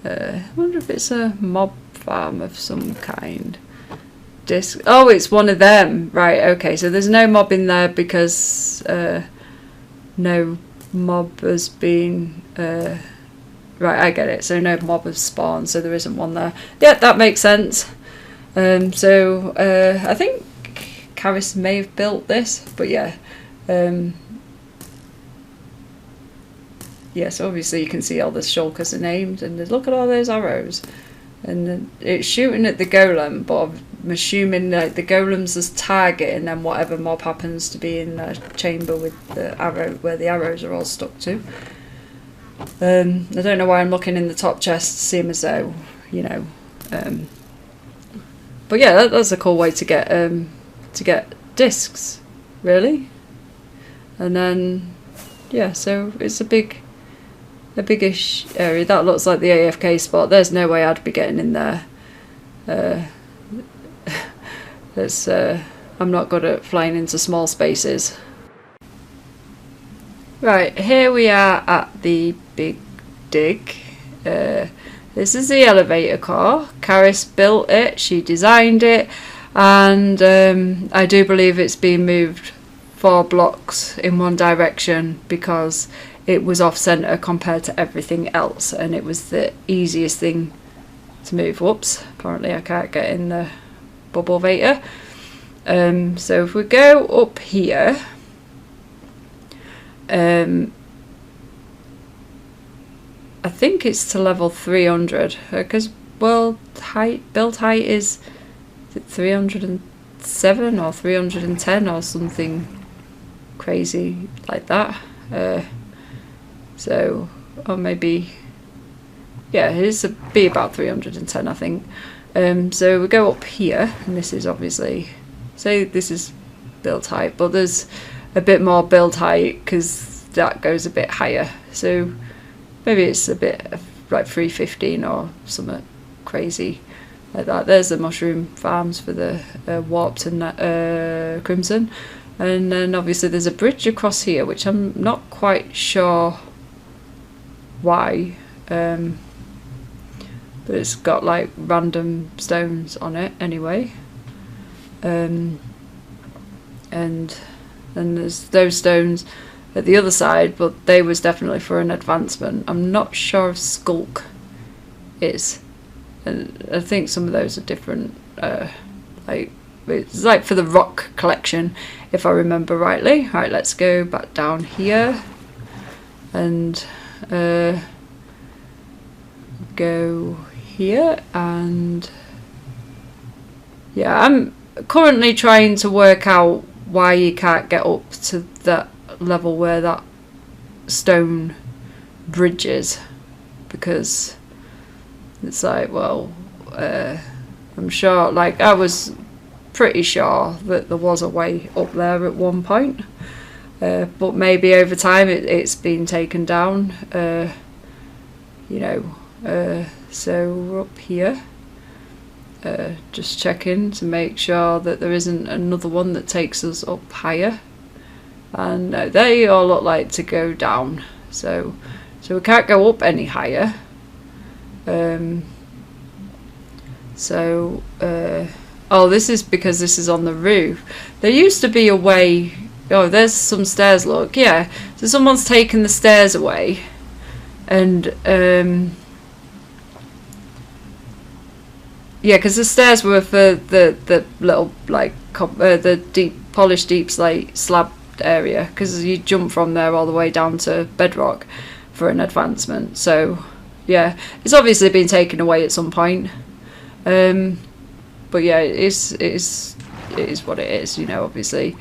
I wonder if it's a mob farm of some kind. Disc. Oh, it's one of them, right? Okay, so there's no mob in there because no mob has been right, I get it, so no mob has spawned, so there isn't one there. Yeah, that makes sense. So I think Karis may have built this, but yeah, yes, obviously you can see all the shulkers are named, and look at all those arrows, and it's shooting at the golem, but I'm assuming that the golem's as target, and then whatever mob happens to be in the chamber with the arrow, where the arrows are all stuck to. I don't know why I'm looking in the top chest, seem as though, you know, but yeah, that's a cool way to get discs, really. And then yeah, so it's a big a biggish area. That looks like the AFK spot. There's no way I'd be getting in there. I'm not good at flying into small spaces. Right, here we are at the Big Dig. This is the elevator core. Karis built it, she designed it, and I do believe it's been moved 4 blocks in one direction because it was off centre compared to everything else, and it was the easiest thing to move. Whoops, apparently I can't get in the bubble vator. So if we go up here, I think it's to level 300 because build height is it 307 or 310 or something crazy like that. So, or maybe, yeah, it is be about 310, I think. So we go up here, and this is obviously, say this is build height, but there's a bit more build height because that goes a bit higher. So maybe it's a bit of like 315 or something crazy like that. There's the mushroom farms for the warped and crimson, and then obviously there's a bridge across here, which I'm not quite sure why, but it's got like random stones on it anyway, and then there's those stones at the other side, but they was definitely for an advancement. I'm not sure if Skulk is, and I think some of those are different, like it's like for the rock collection if I remember rightly. Right, let's go back down here and go here, and yeah, I'm currently trying to work out why you can't get up to that level where that stone bridge is, because it's like, well, I'm sure, like I was pretty sure that there was a way up there at one point, but maybe over time it's been taken down, you know. So we're up here, just checking to make sure that there isn't another one that takes us up higher, and they all look like to go down, so we can't go up any higher. Oh, this is because this is on the roof. There used to be a way. Oh, there's some stairs, look. Yeah, so someone's taken the stairs away, and yeah, because the stairs were for the little like the polished deep slab area, because you jump from there all the way down to bedrock for an advancement. So yeah, it's obviously been taken away at some point, but yeah, it is what it is, you know. Obviously,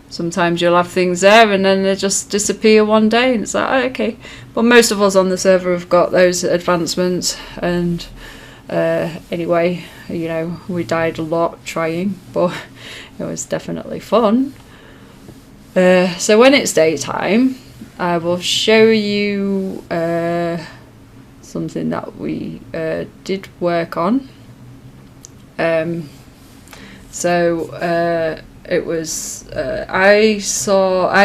sometimes you'll have things there and then they just disappear one day, and it's like, oh, okay. But most of us on the server have got those advancements, and anyway, you know, we died a lot trying, but it was definitely fun. So when it's daytime, I will show you something that we did work on. It was I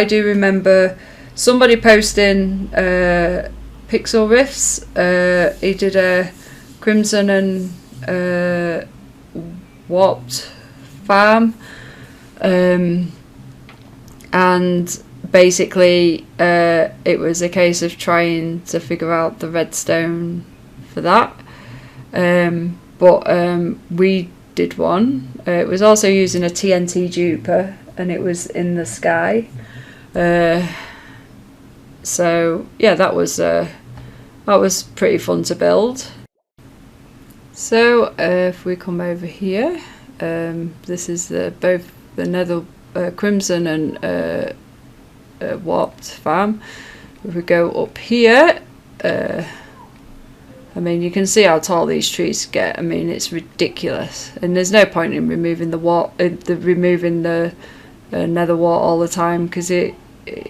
do remember somebody posting pixel riffs. He did a crimson and warped farm, and basically it was a case of trying to figure out the redstone for that, but we did one. It was also using a TNT duper, and it was in the sky. So yeah, that was pretty fun to build. So if we come over here, this is both the nether crimson and warped farm. If we go up here, I mean, you can see how tall these trees get. I mean, it's ridiculous, and there's no point in removing the nether wart all the time, because it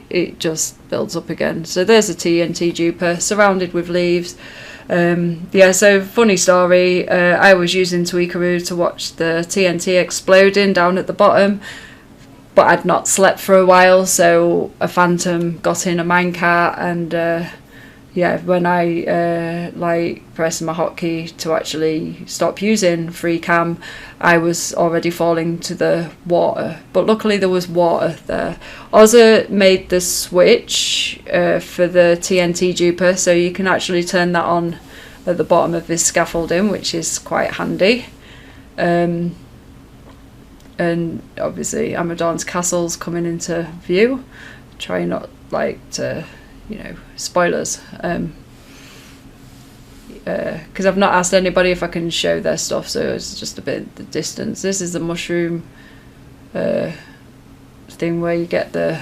it just builds up again. So there's a TNT duper surrounded with leaves. Yeah, so funny story, I was using Tweakaroo to watch the TNT exploding down at the bottom, but I'd not slept for a while, so a phantom got in a minecart, and yeah, when I like pressed my hotkey to actually stop using free cam, I was already falling to the water, but luckily there was water there. Ozza made the switch for the TNT duper, so you can actually turn that on at the bottom of this scaffolding, which is quite handy. And obviously Amadorn's castle's coming into view. Try not like to, you know, spoilers, because I've not asked anybody if I can show their stuff, so it's just a bit the distance. This is the mushroom thing where you get the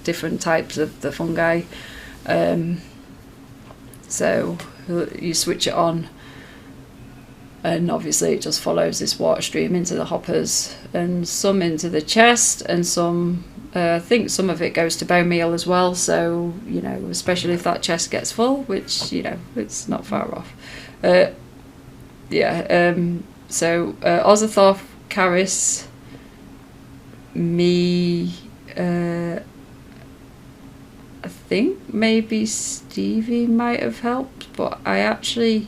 different types of the fungi. So you switch it on, and obviously it just follows this water stream into the hoppers, and some into the chest, and some I think some of it goes to bone meal as well, so, you know, especially if that chest gets full, which, you know, it's not far off. Yeah, so Ozathoth, Karis, me, I think maybe Stevie might have helped, but I actually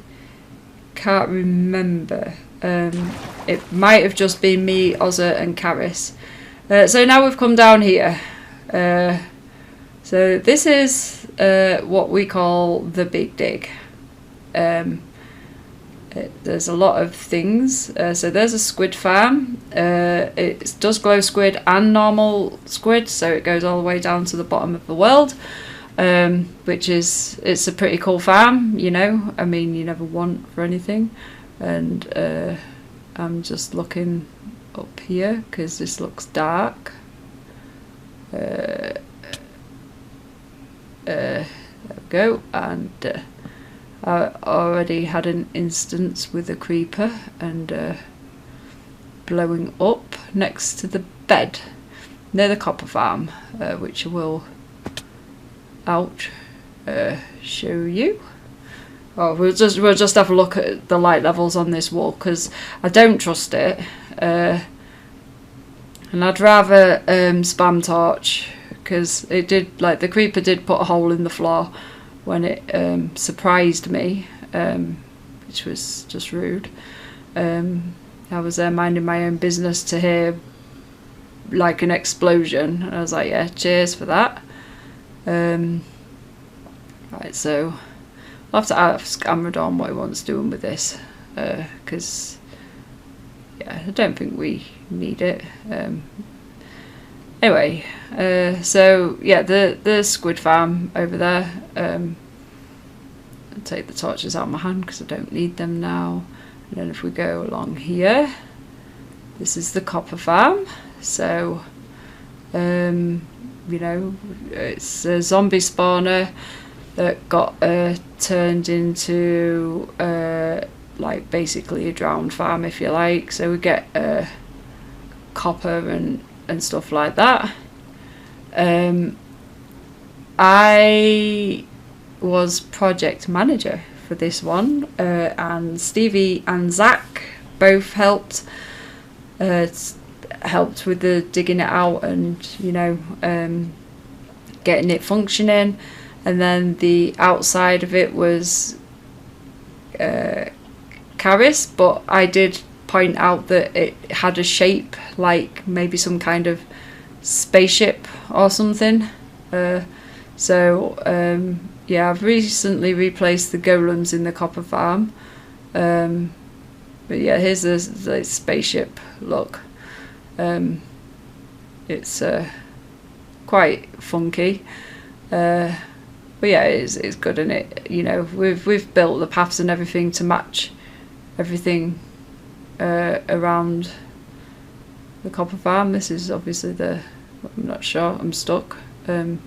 can't remember. It might have just been me, Ozza and Karis. So now we've come down here. So this is what we call the Big Dig. There's a lot of things. So there's a squid farm. It does glow squid and normal squid, so it goes all the way down to the bottom of the world, which is, it's a pretty cool farm, you know. I mean, you never want for anything. And I'm just looking up here because this looks dark. There we go. And I already had an instance with a creeper and blowing up next to the bed near the copper farm, which I will show you. Oh, we'll just have a look at the light levels on this wall, because I don't trust it, and I'd rather spam torch, because it did, like, the creeper did put a hole in the floor when it surprised me, which was just rude. I was there minding my own business to hear like an explosion, and I was like, yeah, cheers for that. Right, so I'll have to ask Amadorn what he wants doing with this, because yeah, I don't think we need it. Anyway, so yeah, the squid farm over there. I'll take the torches out of my hand because I don't need them now. And then if we go along here, this is the copper farm. So, you know, it's a zombie spawner that got turned into like basically a drowned farm, if you like. So we get copper and stuff like that. I was project manager for this one, and Stevie and Zach both helped with the digging it out and, you know, getting it functioning. And then the outside of it was Karis, but I did point out that it had a shape like maybe some kind of spaceship or something. So yeah, I've recently replaced the golems in the copper farm, but yeah, here's the spaceship look. It's quite funky, but yeah, it's good, and it, you know, we've built the paths and everything to match everything around the copper farm. This is obviously I'm not sure, I'm stuck. I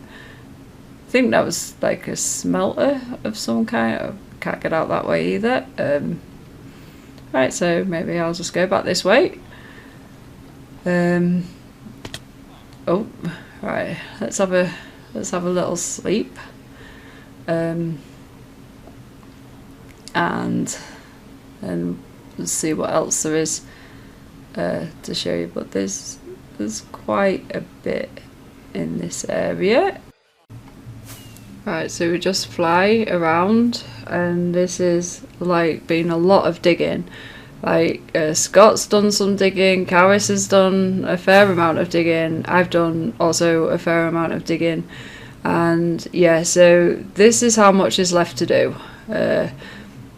think that was like a smelter of some kind. I can't get out that way either. Right, so maybe I'll just go back this way. Oh, Right, let's have a little sleep. And let's see what else there is to show you, but there's quite a bit in this area. Right, so we just fly around, and this is like been a lot of digging. Like Scott's done some digging, Karis has done a fair amount of digging, I've done also a fair amount of digging, and yeah, so this is how much is left to do.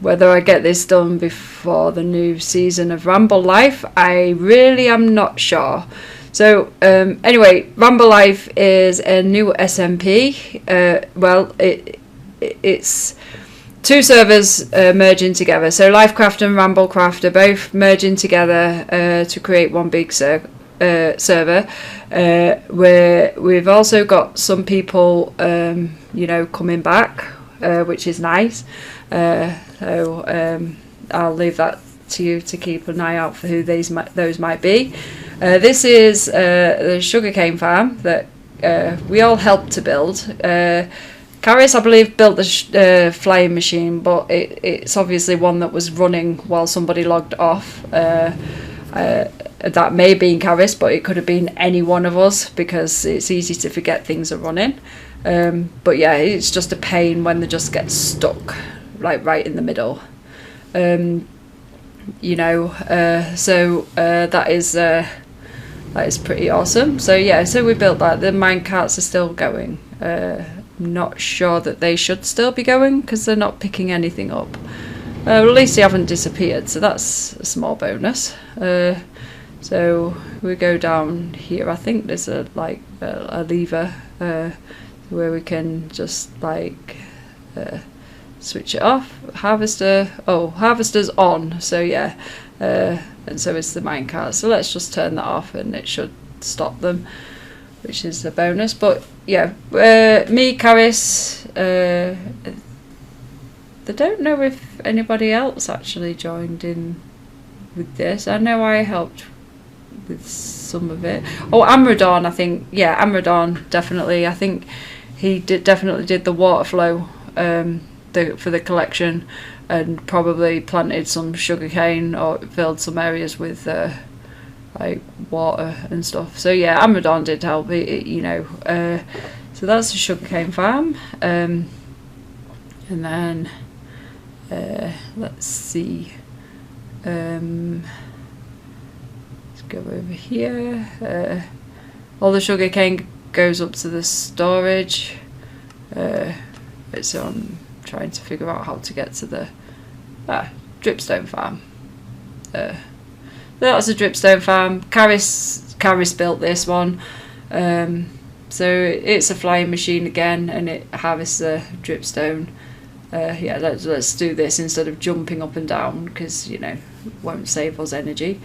Whether I get this done before the new season of Ramble Life, I really am not sure. So anyway, Ramble Life is a new SMP. Well, it's two servers merging together. So lyfcraft and Ramblecraft are both merging together to create one big server. Where we've also got some people, you know, coming back, which is nice. So I'll leave that to you to keep an eye out for who those might be. This is the sugarcane farm that we all helped to build. Karis, I believe, built the flying machine, but it's obviously one that was running while somebody logged off. That may have been Karis, but it could have been any one of us, because it's easy to forget things are running. But yeah, it's just a pain when they just get stuck, like right in the middle. You know, so that is pretty awesome. So yeah, so we built that. The minecarts are still going. Not sure that they should still be going, because they're not picking anything up. Well, at least they haven't disappeared, so that's a small bonus. So we go down here. I think there's a lever where we can just like switch it off. Harvester. Oh, harvester's on. So yeah, and so is the minecart. So let's just turn that off, and it should stop them, which is a bonus. But yeah, me, Karis. I don't know if anybody else actually joined in with this. I know I helped with some of it. Oh, Amradon, I think. Yeah, Amradon, definitely. I think he definitely did the water flow for the collection, and probably planted some sugarcane or filled some areas with like water and stuff. So yeah, Amradon did help, you know. So that's the sugarcane farm. And then let's see. Let's go over here. All the sugarcane goes up to the storage. So I'm trying to figure out how to get to the dripstone farm. That's a dripstone farm. Karis built this one. So it's a flying machine again, and it harvests a dripstone. Yeah, let's do this instead of jumping up and down, because you know, it won't save us energy.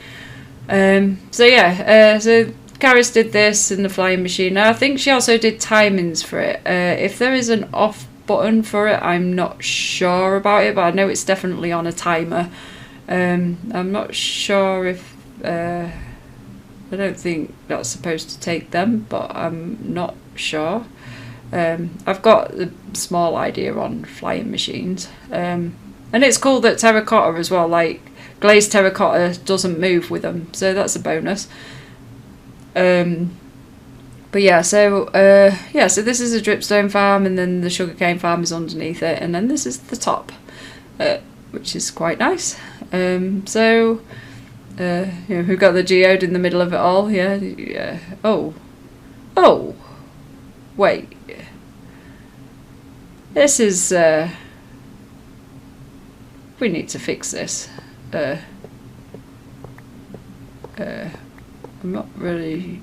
So yeah, so Karis did this in the flying machine. Now, I think she also did timings for it. If there is an off button for it, I'm not sure about it, but I know it's definitely on a timer. I'm not sure if I don't think that's supposed to take them, but I'm not sure. I've got a small idea on flying machines, and it's cool that terracotta as well, like glazed terracotta doesn't move with them, so that's a bonus. But yeah, so so this is a dripstone farm, and then the sugarcane farm is underneath it, and then this is the top, which is quite nice. So you know, we've got the geode in the middle of it all. Yeah. Oh, wait. This is we need to fix this. I'm not really.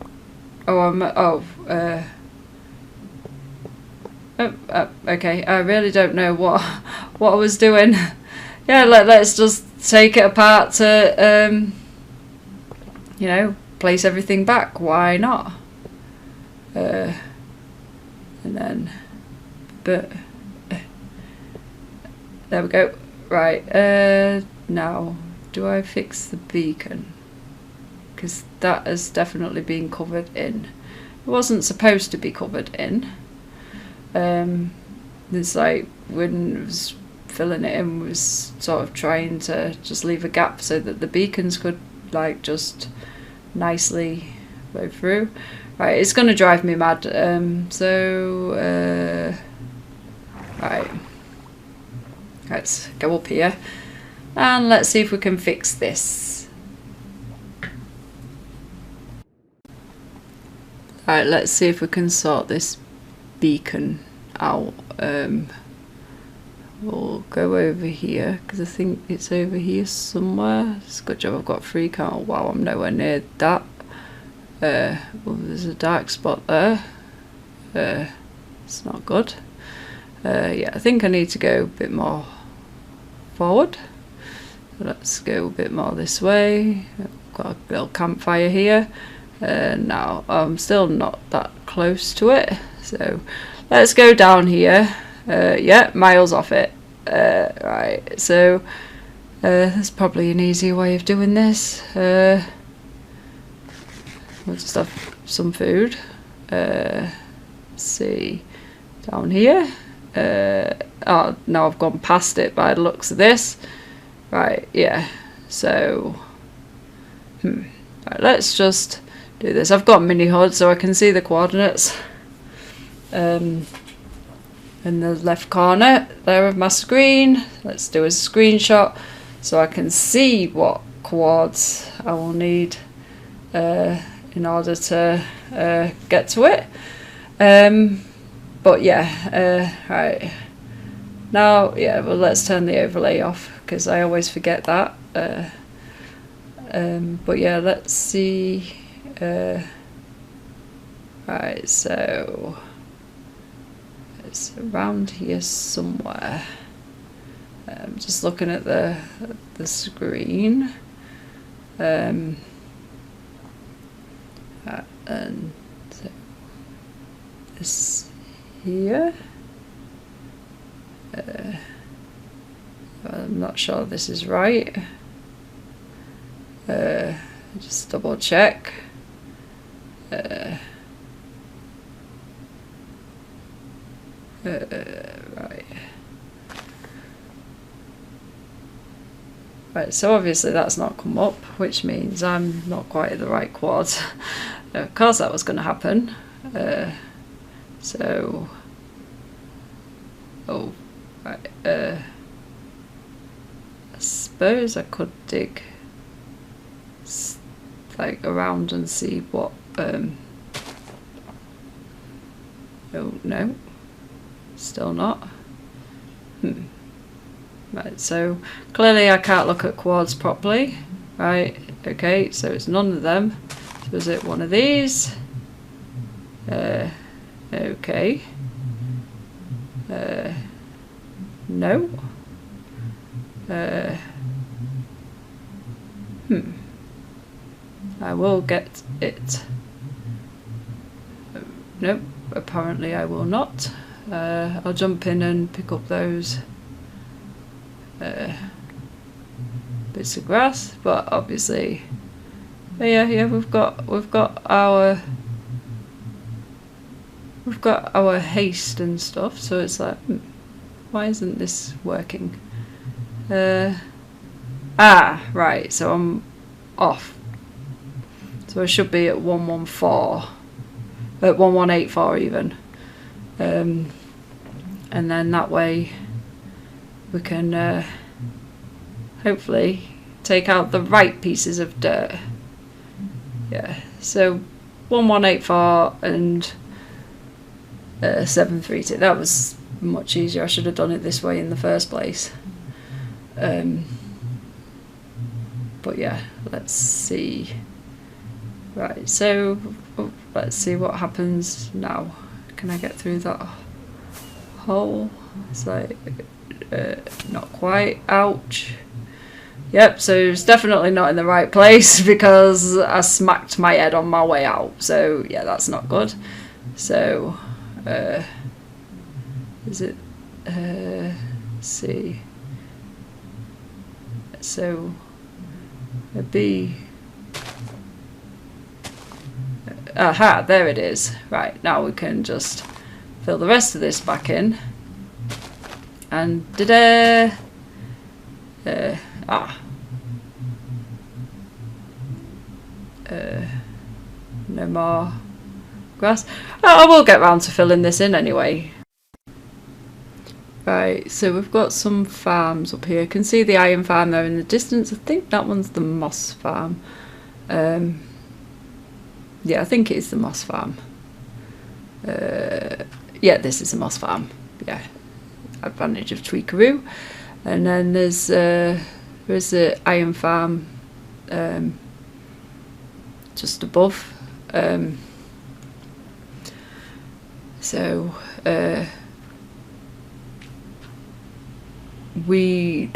Okay. I really don't know what I was doing. Yeah, let's just take it apart to you know, place everything back. Why not? And then, but there we go. Right. Now, do I fix the beacon? Because that has definitely been covered in. wasn't supposed to be covered in. It's like when it was filling it in, was sort of trying to just leave a gap so that the beacons could like just nicely go through. Right, it's gonna drive me mad. Right, let's go up here and let's see if we can fix this. Right, let's see if we can sort this beacon out. We'll go over here because I think it's over here somewhere. It's a good job I've got 3 count. Wow, I'm nowhere near that. Well, there's a dark spot there. It's not good. Yeah, I think I need to go a bit more forward. Let's go a bit more this way. I've got a little campfire here. Now I'm still not that close to it, so let's go down here. Yeah, miles off it. Right, so that's probably an easier way of doing this. We'll just have some food. Let's see, down here. Oh no, I've gone past it by the looks of this. Right, yeah. So, right, let's just do this. I've got mini HUD so I can see the coordinates. In the left corner there of my screen. Let's do a screenshot so I can see what coords I will need in order to get to it. But yeah, right now, yeah, well, let's turn the overlay off because I always forget that. But yeah, let's see. Right, so it's around here somewhere. I'm just looking at the screen. And so this here. I'm not sure this is right. Just double check. Right. Right, so obviously that's not come up, which means I'm not quite at the right quads. Of course that was going to happen. So, oh, right, I suppose I could dig like around and see what, oh no, still not. Right, so clearly I can't look at quads properly. Right, okay, so it's none of them. So is it one of these? Okay. No. I will get it. Nope, apparently I will not. I'll jump in and pick up those bits of grass, but obviously, yeah, we've got our haste and stuff. So it's like, why isn't this working? Right. So I'm off. So I should be at 114, at 1184 even, and then that way we can hopefully take out the right pieces of dirt. Yeah, so 1184 and 732. That was much easier. I should have done it this way in the first place. But yeah, let's see. Right, so let's see what happens now. Can I get through that hole? It's like not quite. Ouch. Yep, so it's definitely not in the right place because I smacked my head on my way out. So yeah, that's not good. So is it let's see. So a B aha, there it is. Right, now we can just fill the rest of this back in. And da-da! No more grass. Oh, I will get round to filling this in anyway. Right, so we've got some farms up here. You can see the iron farm there in the distance. I think that one's the moss farm. Yeah, I think it is the moss farm. Yeah, this is the moss farm. Yeah, advantage of Tweakaroo. And then there's the iron farm just above. There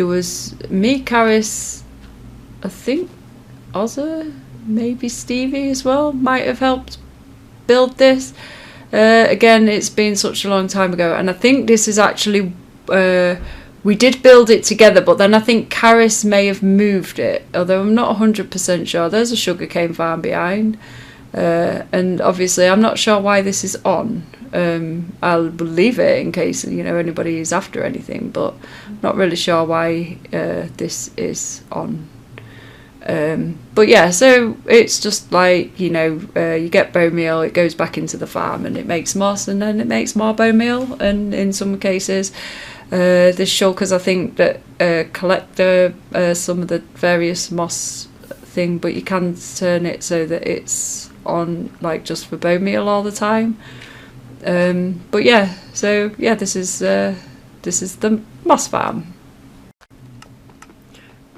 was me, Karis, I think Ozza, maybe Stevie as well might have helped build this. Again, it's been such a long time ago, and I think this is actually we did build it together, but then I think Karis may have moved it, although I'm not 100% sure. There's a sugarcane farm behind, and obviously I'm not sure why this is on. I'll leave it in case anybody is after anything, but not really sure why this is on. But yeah, so it's just like you get bone meal, it goes back into the farm and it makes moss, and then it makes more bone meal, and in some cases there's shulkers I think that collect some of the various moss thing, but you can turn it so that it's on like just for bone meal all the time. But yeah, so yeah, this is the moss farm.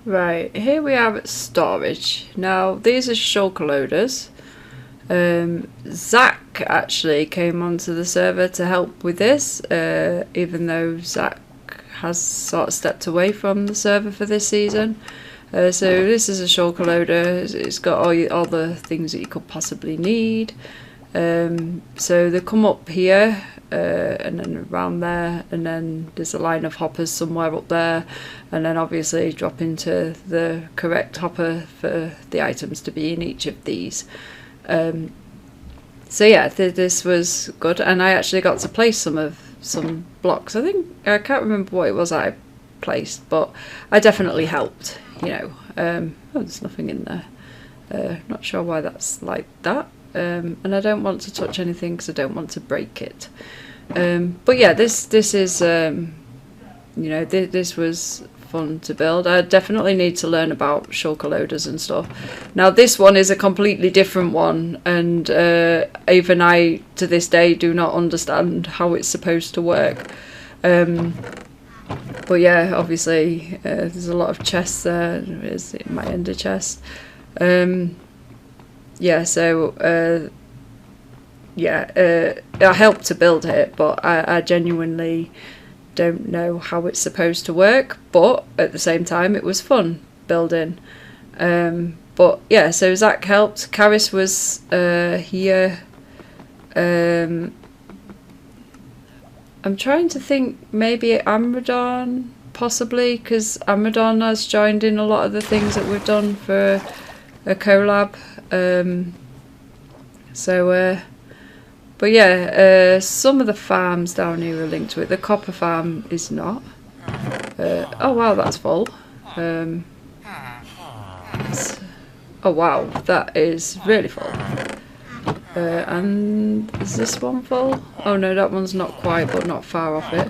Right, here we are at storage. Now these are shulker loaders. Zach actually came onto the server to help with this, even though Zach has sort of stepped away from the server for this season. So this is a shulker loader. It's got all the things that you could possibly need. So they come up here and then around there, and then there's a line of hoppers somewhere up there, and then obviously drop into the correct hopper for the items to be in each of these. So yeah, this was good, and I actually got to place some blocks. I can't remember what it was I placed, but I definitely helped. Oh, there's nothing in there. Not sure why that's like that. And I don't want to touch anything because I don't want to break it. But yeah, this is this was fun to build. I definitely need to learn about shulker loaders and stuff. Now this one is a completely different one, and even I to this day do not understand how it's supposed to work. But yeah, obviously there's a lot of chests there. There's my ender chest. Yeah, so I helped to build it, but I genuinely don't know how it's supposed to work, but at the same time it was fun building. But yeah, so Zach helped. Karis was here. I'm trying to think, maybe Amradon, possibly, because Amradon has joined in a lot of the things that we've done for a collab. But yeah, some of the farms down here are linked to it. The copper farm is not. Oh wow, that's full. Oh wow, that is really full. And is this one full? Oh no, that one's not quite, but not far off it.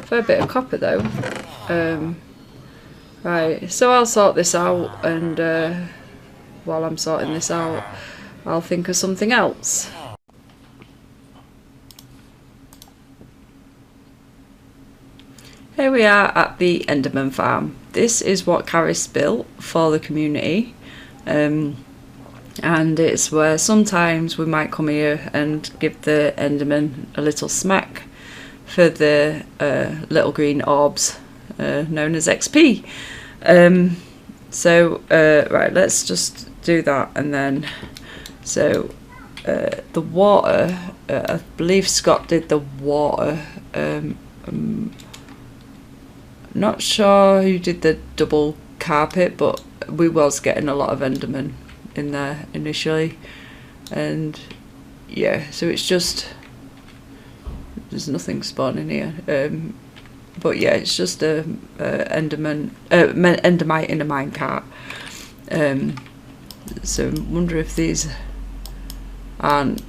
Fair bit of copper though. Right, so I'll sort this out, and while I'm sorting this out, I'll think of something else. Here we are at the Enderman farm. This is what Karis built for the community, and it's where sometimes we might come here and give the Enderman a little smack for the little green orbs known as XP. Right, let's just do that, and then the water, I believe Scott did the water. Not sure who did the double carpet, but we was getting a lot of Enderman in there initially, and yeah, so it's just, there's nothing spawning here, but yeah, it's just a endermite in a minecart. So I wonder if these aren't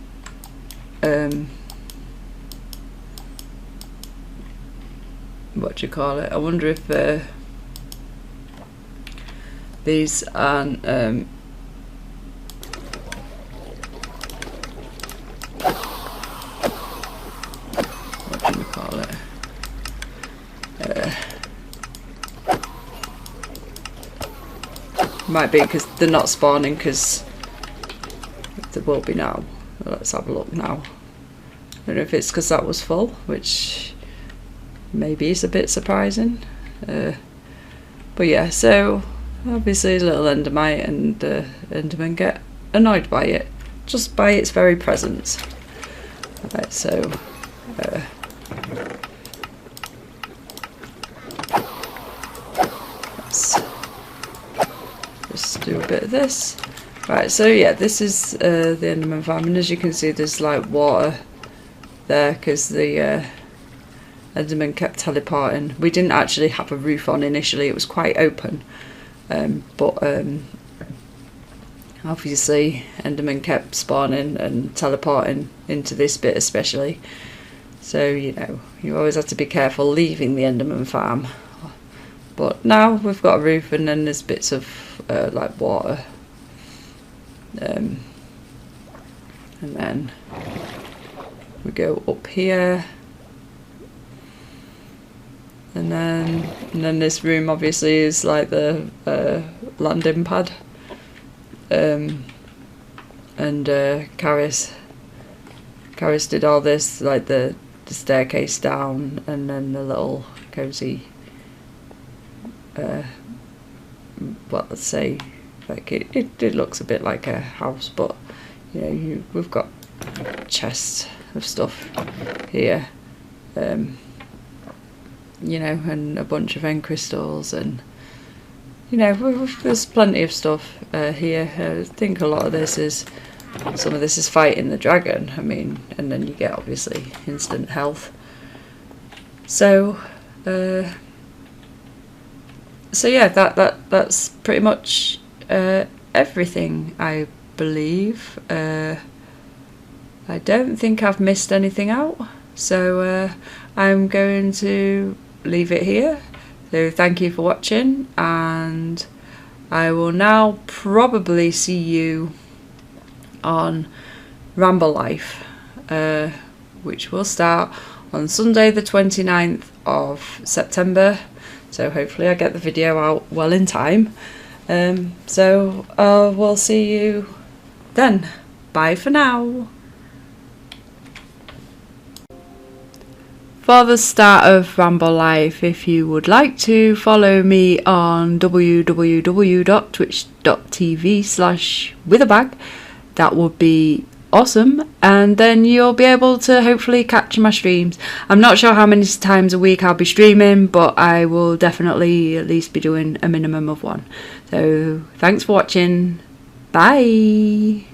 what do you call it? I wonder if these aren't what do you call it? Might be because they're not spawning, because there will be now. Let's have a look now. I don't know if it's because that was full, which maybe is a bit surprising. But yeah, so obviously little endermite and enderman get annoyed by it, just by its very presence. Right, so let's just do a bit of this. Right, so yeah, this is the enderman farm, and as you can see, there's like water there because the enderman kept teleporting. We didn't actually have a roof on initially, it was quite open, but obviously enderman kept spawning and teleporting into this bit especially, so you know, you always have to be careful leaving the enderman farm. But now we've got a roof, and then there's bits of like water, and then we go up here, and then this room obviously is like the landing pad, and Karis did all this, like the staircase down, and then the little cozy well, let's say, like it looks a bit like a house, but you know, we've got chests of stuff here, you know, and a bunch of end crystals, and you know, there's plenty of stuff here. I think a lot of this is, some of this is fighting the dragon, I mean, and then you get obviously instant health. So so yeah, that's pretty much everything, I believe. I don't think I've missed anything out, so I'm going to leave it here. So thank you for watching, and I will now probably see you on Ramble Life, which will start on Sunday the 29th of September. So hopefully I get the video out well in time. So we'll see you then. Bye for now. For the start of Ramble Life, if you would like to follow me on www.twitch.tv/witherbag, that would be awesome, and then you'll be able to hopefully catch my streams. I'm not sure how many times a week I'll be streaming, but I will definitely at least be doing a minimum of one. So thanks for watching. Bye.